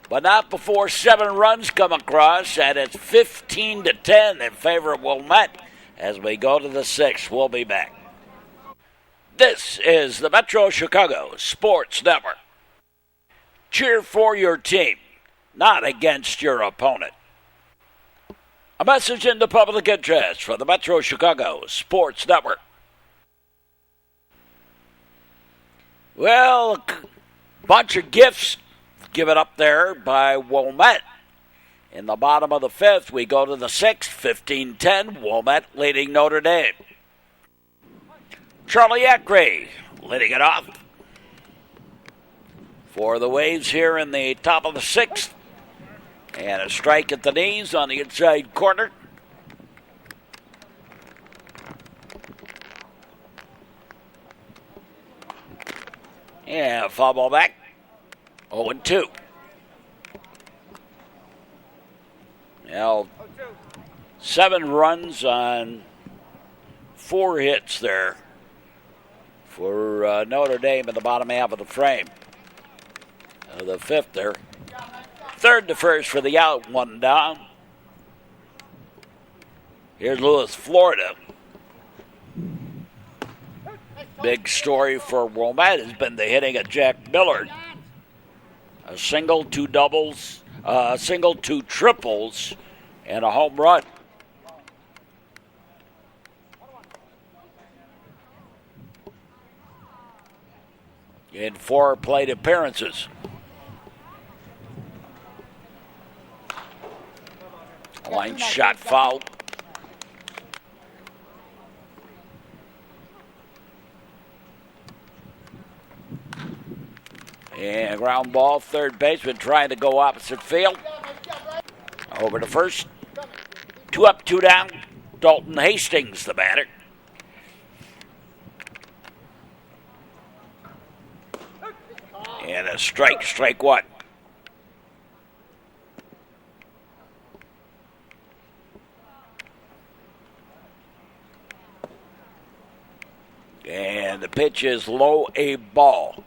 But not before 7 runs come across, and it's 15-10 in favor of Wilmette as we go to the 6th. We'll be back. This is the Metro Chicago Sports Network. Cheer for your team, not against your opponent. A message in the public interest for the Metro Chicago Sports Network. Well, a bunch of gifts given up there by Wilmette. In the bottom of the 5th, we go to the 6th, 15-10, Wilmette leading Notre Dame. Charlie Ackrey leading it off for the Waves here in the top of the 6th. And a strike at the knees on the inside corner. And foul ball back. 0-2. Now, 7 runs on 4 hits there for Notre Dame in the bottom half of the frame. The 5th there. 3rd to 1st for the out, 1 down. Here's Lewis, Florida. Big story for Wilmette has been the hitting of Jack Millard. A single, 2 doubles, a single, 2 triples, and a home run. In 4 plate appearances. Line shot foul. And ground ball, third baseman trying to go opposite field. Over to first. 2 up, 2 down. Dalton Hastings, the batter. And a strike 1. And the pitch is low, a ball.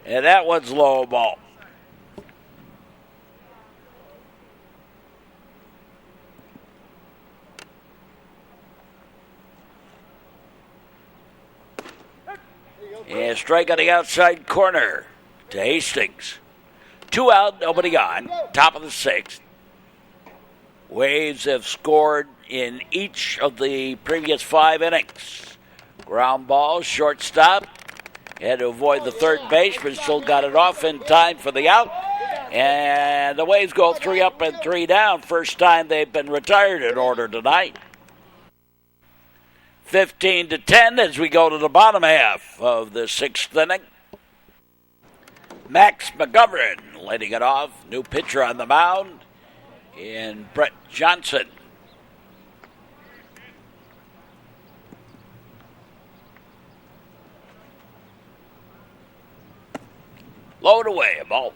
And that one's low, ball. And strike on the outside corner to Hastings. 2 out, nobody on. Top of the 6th. Waves have scored in each of the previous 5 innings. Ground ball, shortstop. Had to avoid the third baseman, still got it off in time for the out. And the Waves go 3 up and 3 down. First time they've been retired in order tonight. 15-10 as we go to the bottom half of the 6th inning. Max McGovern leading it off. New pitcher on the mound in Brett Johnson. Load away, a ball.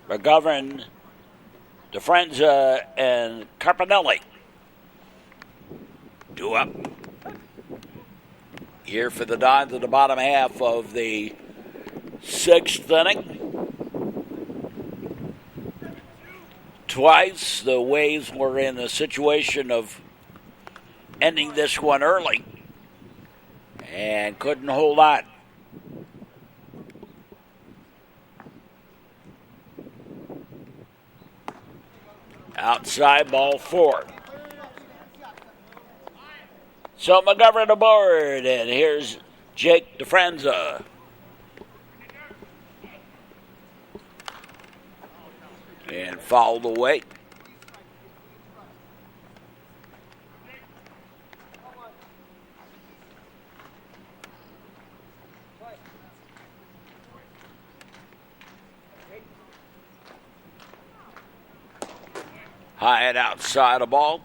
McGovern, DeFrenza, and Carpinelli. 2 up. Here for the Dons in the bottom half of the 6th inning. Twice the Waves were in a situation of ending this one early and couldn't hold on. Outside, ball 4. So McGovern aboard, and here's Jake DeFrenza. And fouled away. High and outside the ball.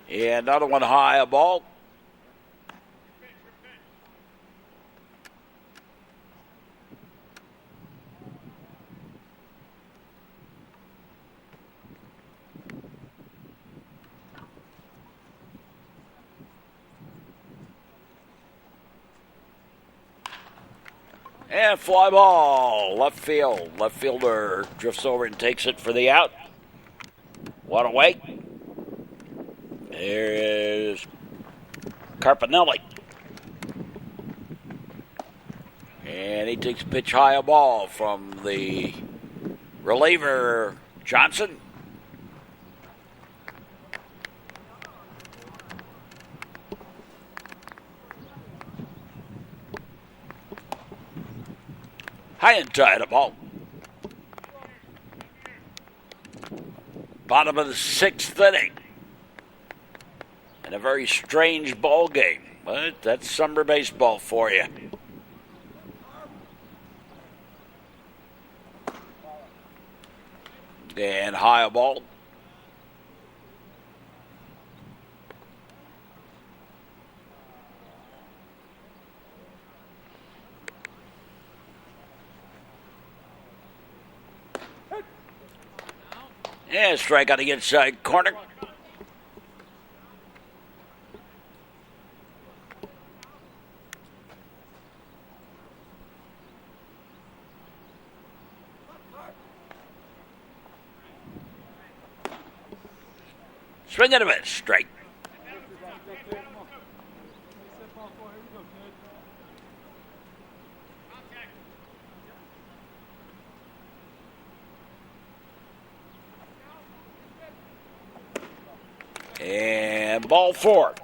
And another one high a ball. And fly ball, left field. Left fielder drifts over and takes it for the out. One away. There is Carpinelli. And he takes a pitch high a ball from the reliever, Johnson. High and tight a ball. Bottom of the sixth inning. And a very strange ball game. But that's summer baseball for you. And high a ball. Yeah, strike on the inside corner. Swing and a miss, strike. And ball four.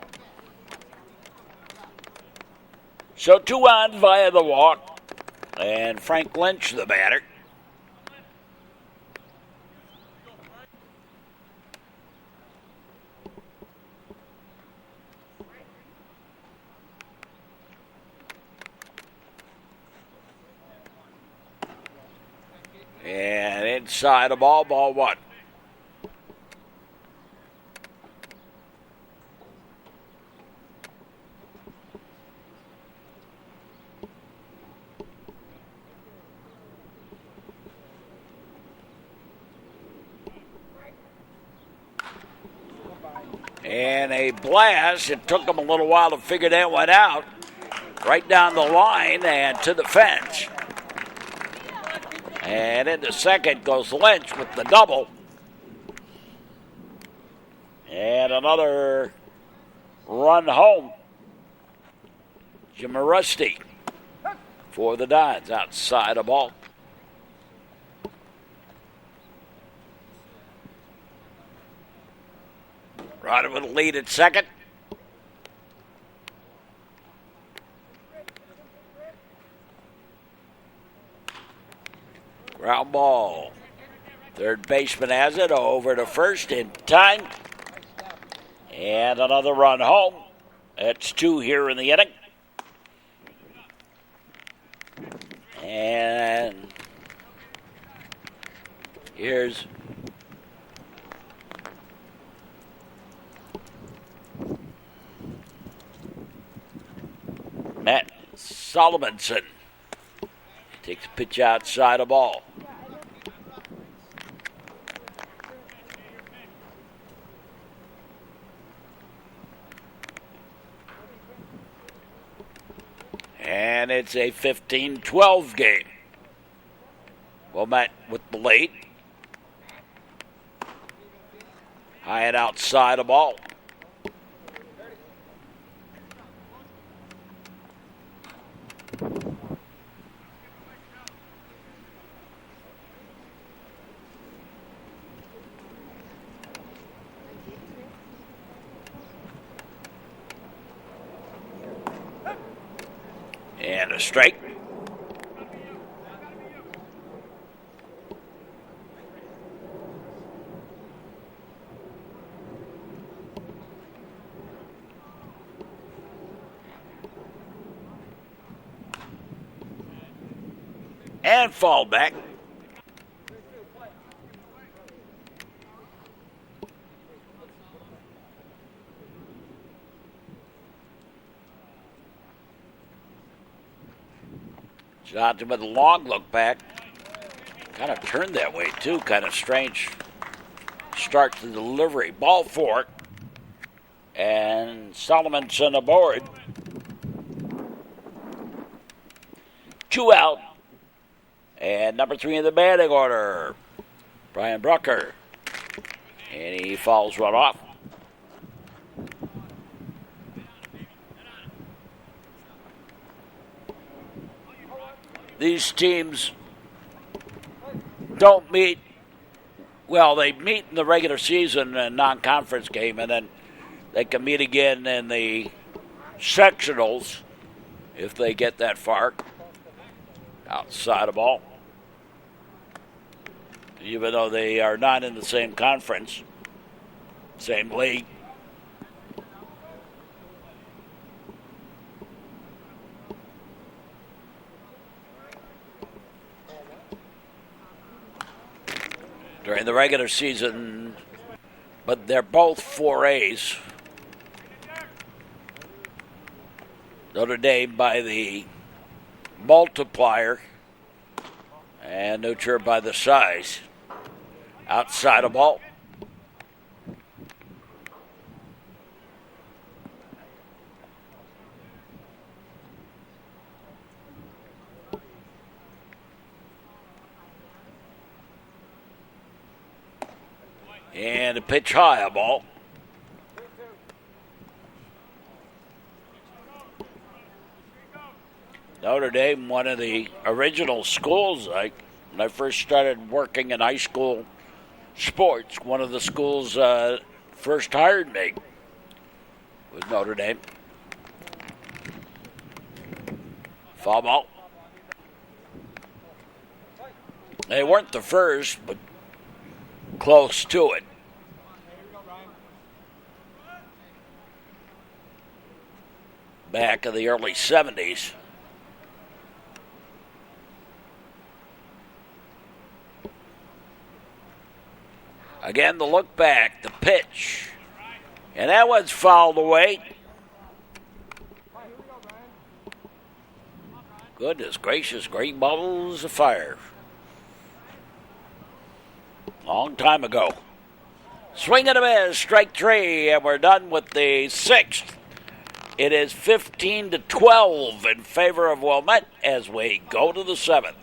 So 2 on via the walk. And Frank Lynch, the batter. And inside the ball, ball one. And a blast. It took them a little while to figure that one out. Right down the line and to the fence. And into second goes Lynch with the double. And another run home. Rusty for the Dons outside the ball. Ryder with a lead at second. Ground ball. Third baseman has it over to first in time. And another run home. That's 2 here in the inning. And here's Matt Solomonson. Takes a pitch outside the ball. And it's a 15-12 game. Wilmette with the lead. High and outside the ball. And a strike. and fall back. Johnson with a long look back. Kind of turned that way, too. Kind of strange start to the delivery. Ball 4. And Solomonson aboard. 2 out. And number 3 in the batting order, Brian Brucker. And he fouls right off. These teams don't meet, well, they meet in the regular season and non-conference game, and then they can meet again in the sectionals if they get that far. Outside of ball. Even though they are not in the same conference, same league. During the regular season, but they're both 4As. Notre Dame by the multiplier and Neuter by the size. Outside of ball. And a pitch high, a ball. Notre Dame, one of the original schools, when I first started working in high school sports, one of the schools first hired me was Notre Dame. Foul ball. They weren't the first, but close to it. Back in the early 70s. Again, the look back, the pitch. And that one's fouled away. Goodness gracious, great bubbles of fire. Long time ago. Swing and a miss, strike 3, and we're done with the 6th. It is 15-12 in favor of Wilmette as we go to the 7th.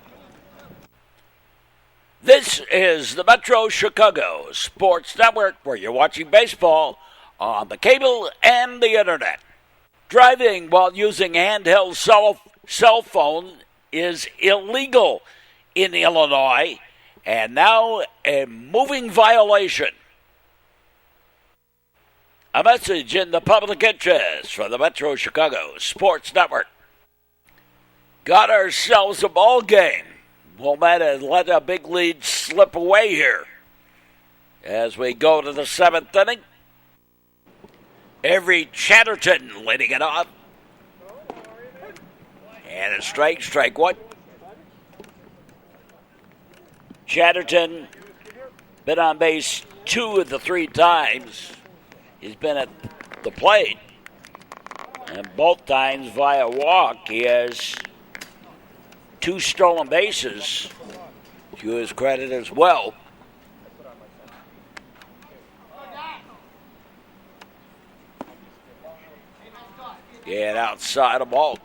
This is the Metro Chicago Sports Network, where you're watching baseball on the cable and the internet. Driving while using handheld cell phone is illegal in Illinois, and now a moving violation. A message in the public interest from the Metro Chicago Sports Network. Got ourselves a ball game. Wilmette has let a big lead slip away here as we go to the 7th inning. Avery Chatterton leading it off. And a strike 1. Chatterton been on base 2 of the 3 times he's been at the plate. And both times via walk. He has 2 stolen bases to his credit as well. Get outside of ball.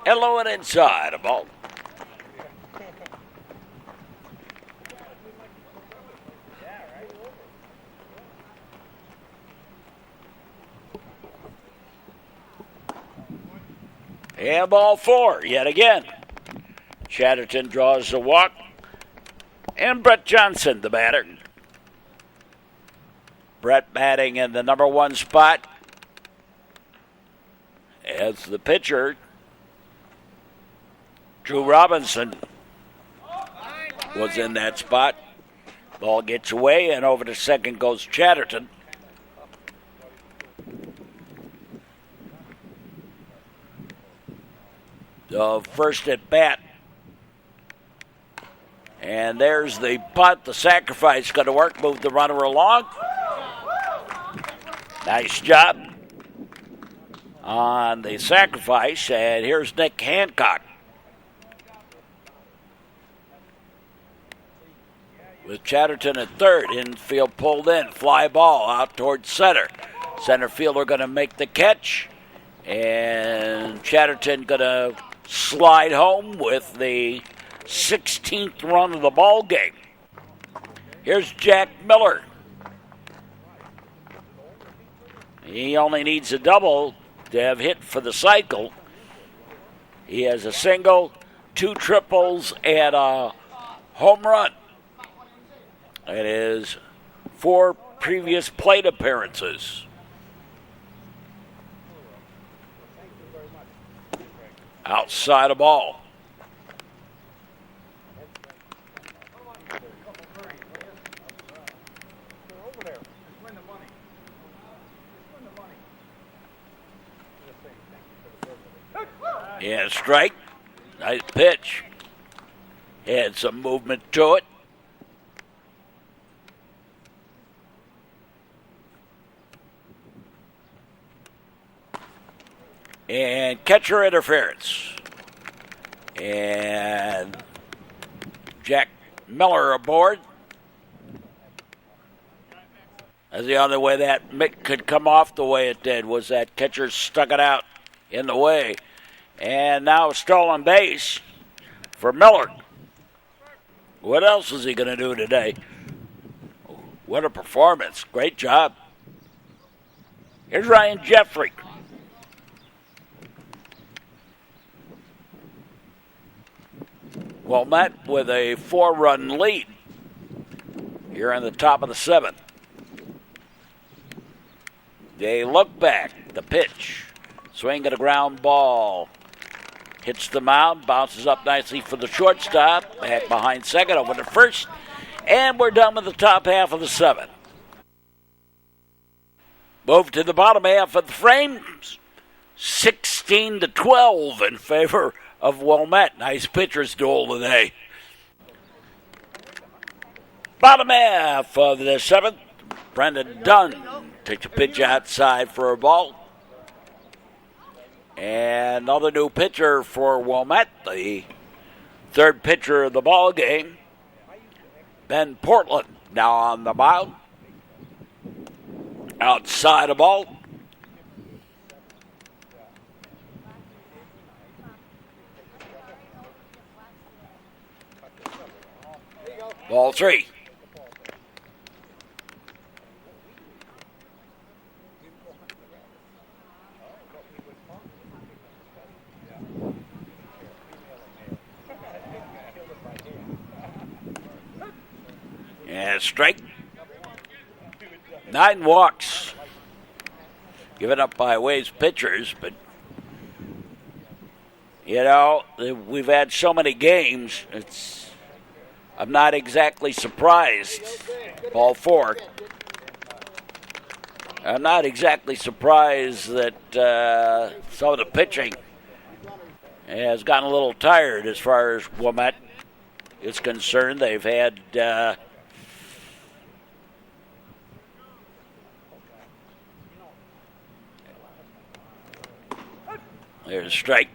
And low and inside of ball. And ball 4 yet again. Chatterton draws the walk. And Brett Johnson, the batter. Brett batting in the number 1 spot. As the pitcher, Drew Robinson, was in that spot. Ball gets away, and over to second goes Chatterton. The first at bat. And there's the punt. The sacrifice going to work. Move the runner along. Nice job on the sacrifice. And here's Nick Hancock. With Chatterton at third. Infield pulled in. Fly ball out towards center. Center fielder going to make the catch. And Chatterton going to slide home with the 16th run of the ball game. Here's Jack Miller. He only needs a double to have hit for the cycle. He has a single, 2 triples, and a home run. It is 4 previous plate appearances. Outside of ball. Yeah, strike. Nice pitch. Had some movement to it. And catcher interference. And Jack Miller aboard. That's the only way that mitt could come off the way it did, was that catcher stuck it out in the way. And now stolen base for Miller. What else is he going to do today? What a performance. Great job. Here's Ryan Jeffrey. Wilmette with a 4-run lead here in the top of the 7th. They look back. The pitch. Swing at a ground ball. Hits the mound. Bounces up nicely for the shortstop. Back behind second. Over to first. And we're done with the top half of the 7th. Move to the bottom half of the frame. 16-12 in favor of Wilmette. Nice pitcher's duel today. Bottom half of the 7th. Brendan Dunn takes a pitch outside for a ball. And another new pitcher for Wilmette, the third pitcher of the ball game, Ben Portland, now on the mound. Outside of ball. Ball 3. And strike. 9 walks given up by Waves pitchers, but you know, we've had so many games, I'm not exactly surprised. Ball 4. I'm not exactly surprised that some of the pitching has gotten a little tired as far as Wilmette is concerned. They've had there's a strike.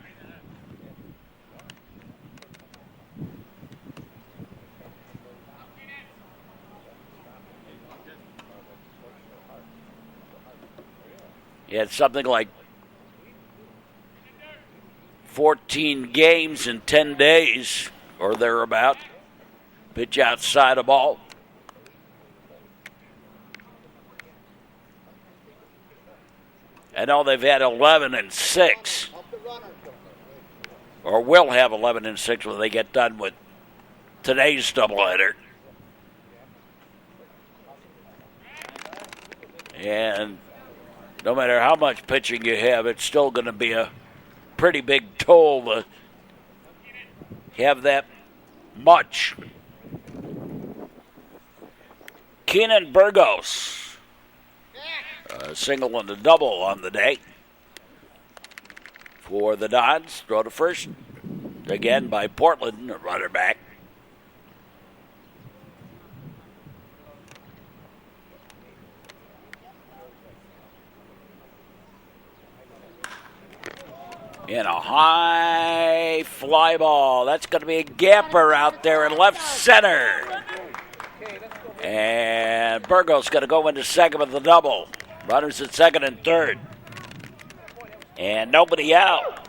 He had something like 14 games in 10 days or thereabout. Pitch outside of ball. I know they've had 11-6. Or will have 11-6 when they get done with today's doubleheader. And no matter how much pitching you have, it's still going to be a pretty big toll to have that much. Keenan Burgos. A single and a double on the day for the Dons. Throw to first. Again by Portland, a runner back. In a high fly ball. That's going to be a gapper out there in left center. And Burgos going to go into second with the double. Runners at second and third. And nobody out.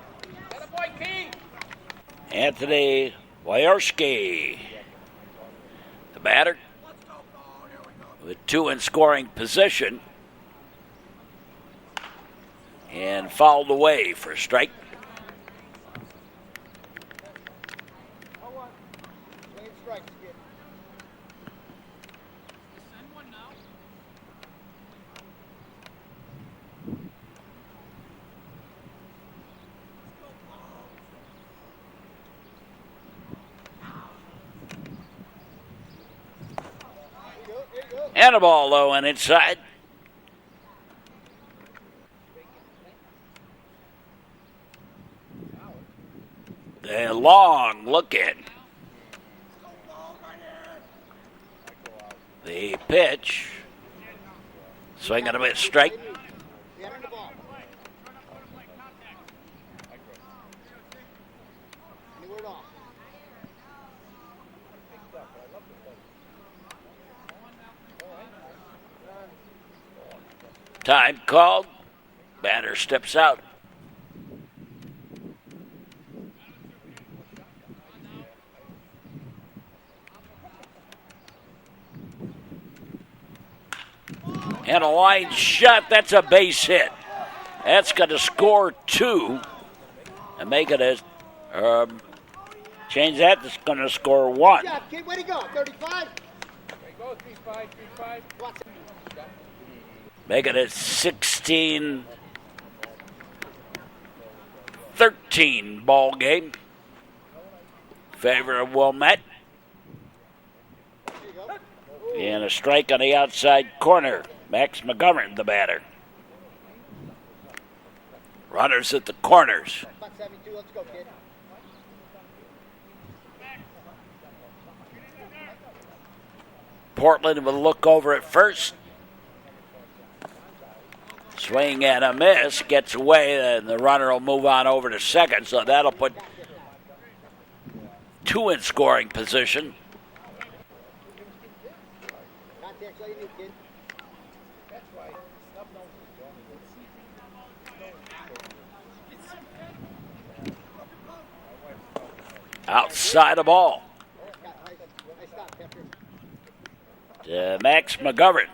Anthony Wojorski, the batter, with two in scoring position. And fouled away for a strike. And a ball low and inside. The long look in. The pitch. Swing and a miss, strike. Time called. Batter steps out. And a line shot. That's a base hit. That's going to score two and make it a change that. It's going to score one. Good job, kid. Way to go. 35. Make it a 16-13 ball game. Favor of Wilmette. And a strike on the outside corner. Max McGovern, the batter. Runners at the corners. Let's go, kid. Portland will look over at first. Swing and a miss. Gets away, and the runner will move on over to second. So that'll put two in scoring position. Outside the ball. To Max McGovern.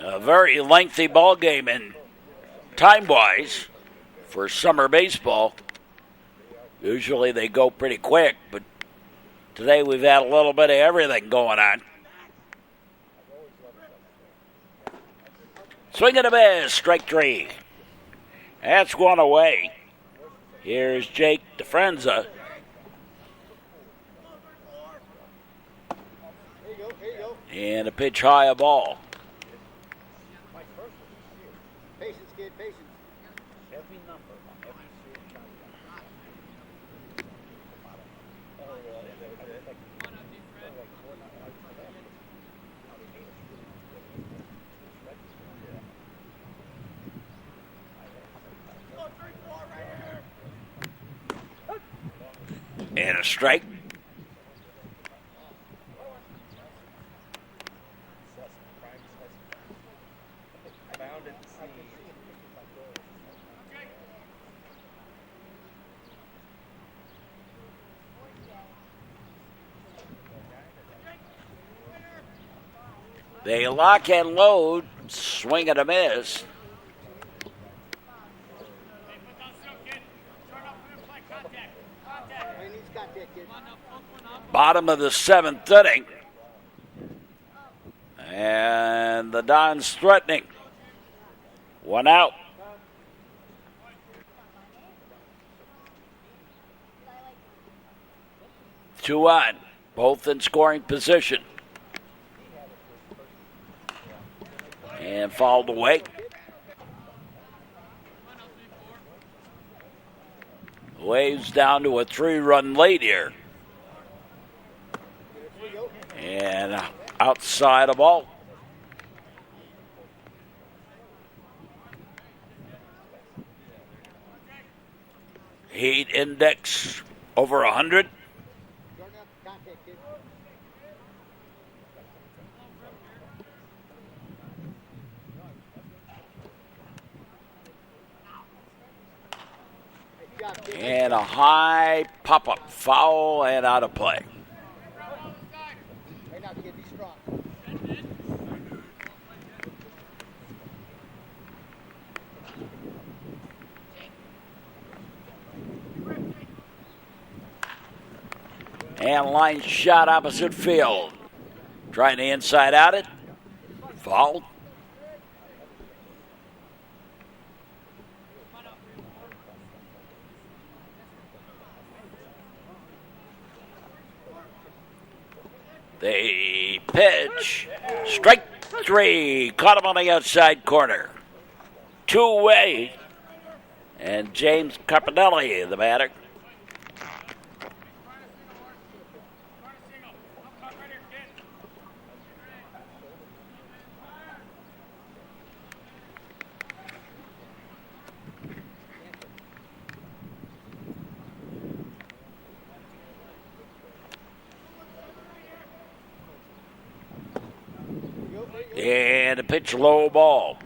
A very lengthy ball game and time-wise for summer baseball. Usually they go pretty quick, but today we've had a little bit of everything going on. Swing and a miss, strike three. That's one away. Here's Jake DeFrenza. And a pitch high a ball. Patience, kid, patience. And a strike. They lock and load, swing and a miss. Bottom of the seventh inning. And the Dons threatening. One out. Two on, both in scoring position. And fouled away. Waves down to a 3-run lead here. And outside of ball. Heat index over 100. And a high pop-up foul and out of play. And line shot opposite field. Trying to inside out it. Foul. They pitch. Strike three. Caught him on the outside corner. Two-way. And James Carpinelli, the batter. And a pitch low ball.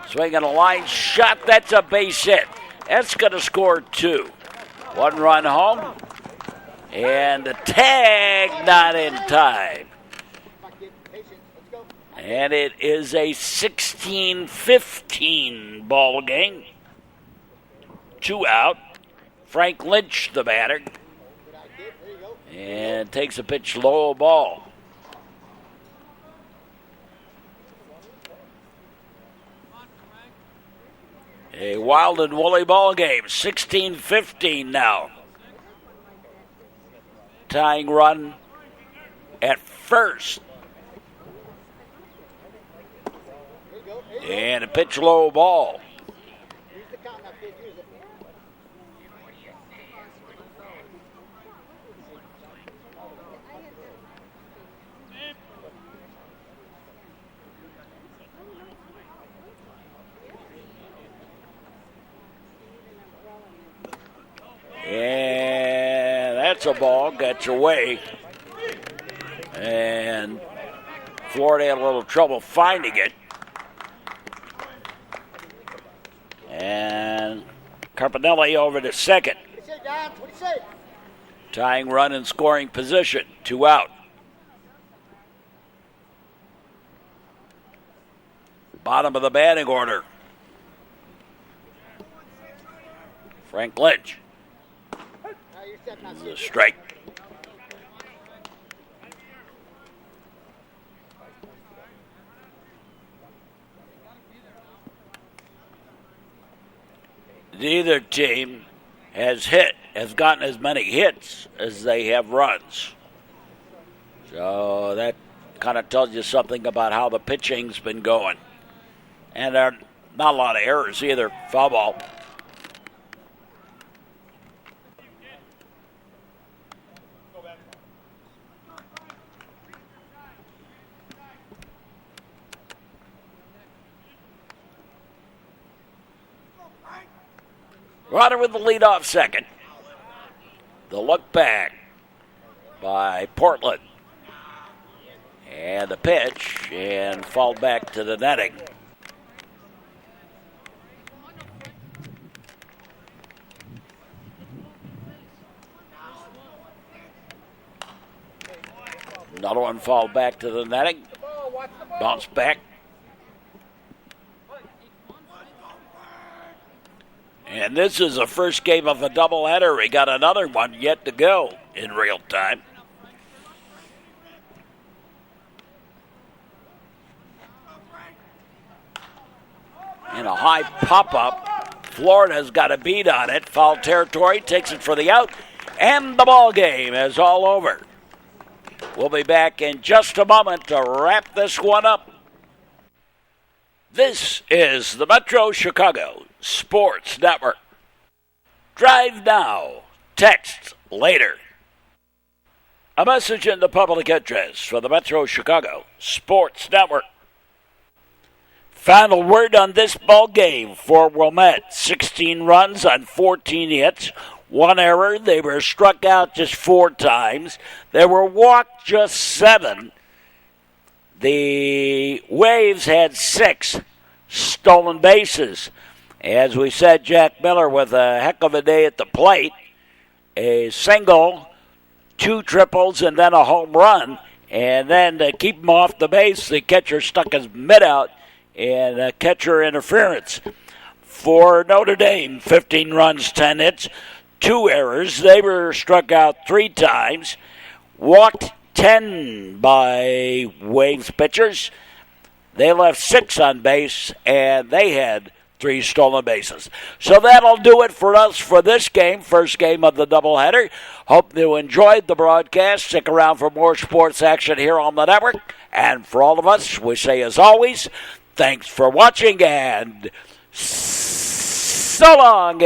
Swinging a line shot, that's a base hit. That's going to score two. One run home, and the tag not in time. And it is a 16-15 ball game. Two out. Frank Lynch, the batter, and takes a pitch low ball. A wild and woolly ball game, 16-15 now. Tying run at first. And a pitch low ball. And that's a ball, gets away. And Florida had a little trouble finding it. And Carpinelli over to second. Tying run in scoring position, two out. Bottom of the batting order. Frank Lynch. The strike. Neither team has gotten as many hits as they have runs. So that kind of tells you something about how the pitching's been going. And there are not a lot of errors either. Foul ball. Runner with the lead off second. The look back by Portland. And the pitch, and fall back to the netting. Another one fall back to the netting. Bounce back. And this is the first game of a doubleheader. We got another one yet to go in real time. And a high pop-up. Florida's got a beat on it. Foul territory, takes it for the out. And the ball game is all over. We'll be back in just a moment to wrap this one up. This is the Metro Chicago Sports Network. Drive now, text later. A message in the public interest for the Metro Chicago Sports Network. Final word on this ball game for Wilmette. 16 runs on 14 hits. 1 error. They were struck out just 4 times. They were walked just 7. The Waves had 6 stolen bases. As we said, Jack Miller with a heck of a day at the plate. A single, 2 triples, and then a home run. And then to keep him off the base, the catcher stuck his mitt out and catcher interference. For Notre Dame, 15 runs, 10 hits, 2 errors. They were struck out 3 times. Walked 10 by Waves pitchers. They left 6 on base, and they had 3 stolen bases. So that'll do it for us for this game, first game of the doubleheader. Hope you enjoyed the broadcast. Stick around for more sports action here on the network. And for all of us, we say as always, thanks for watching and so long.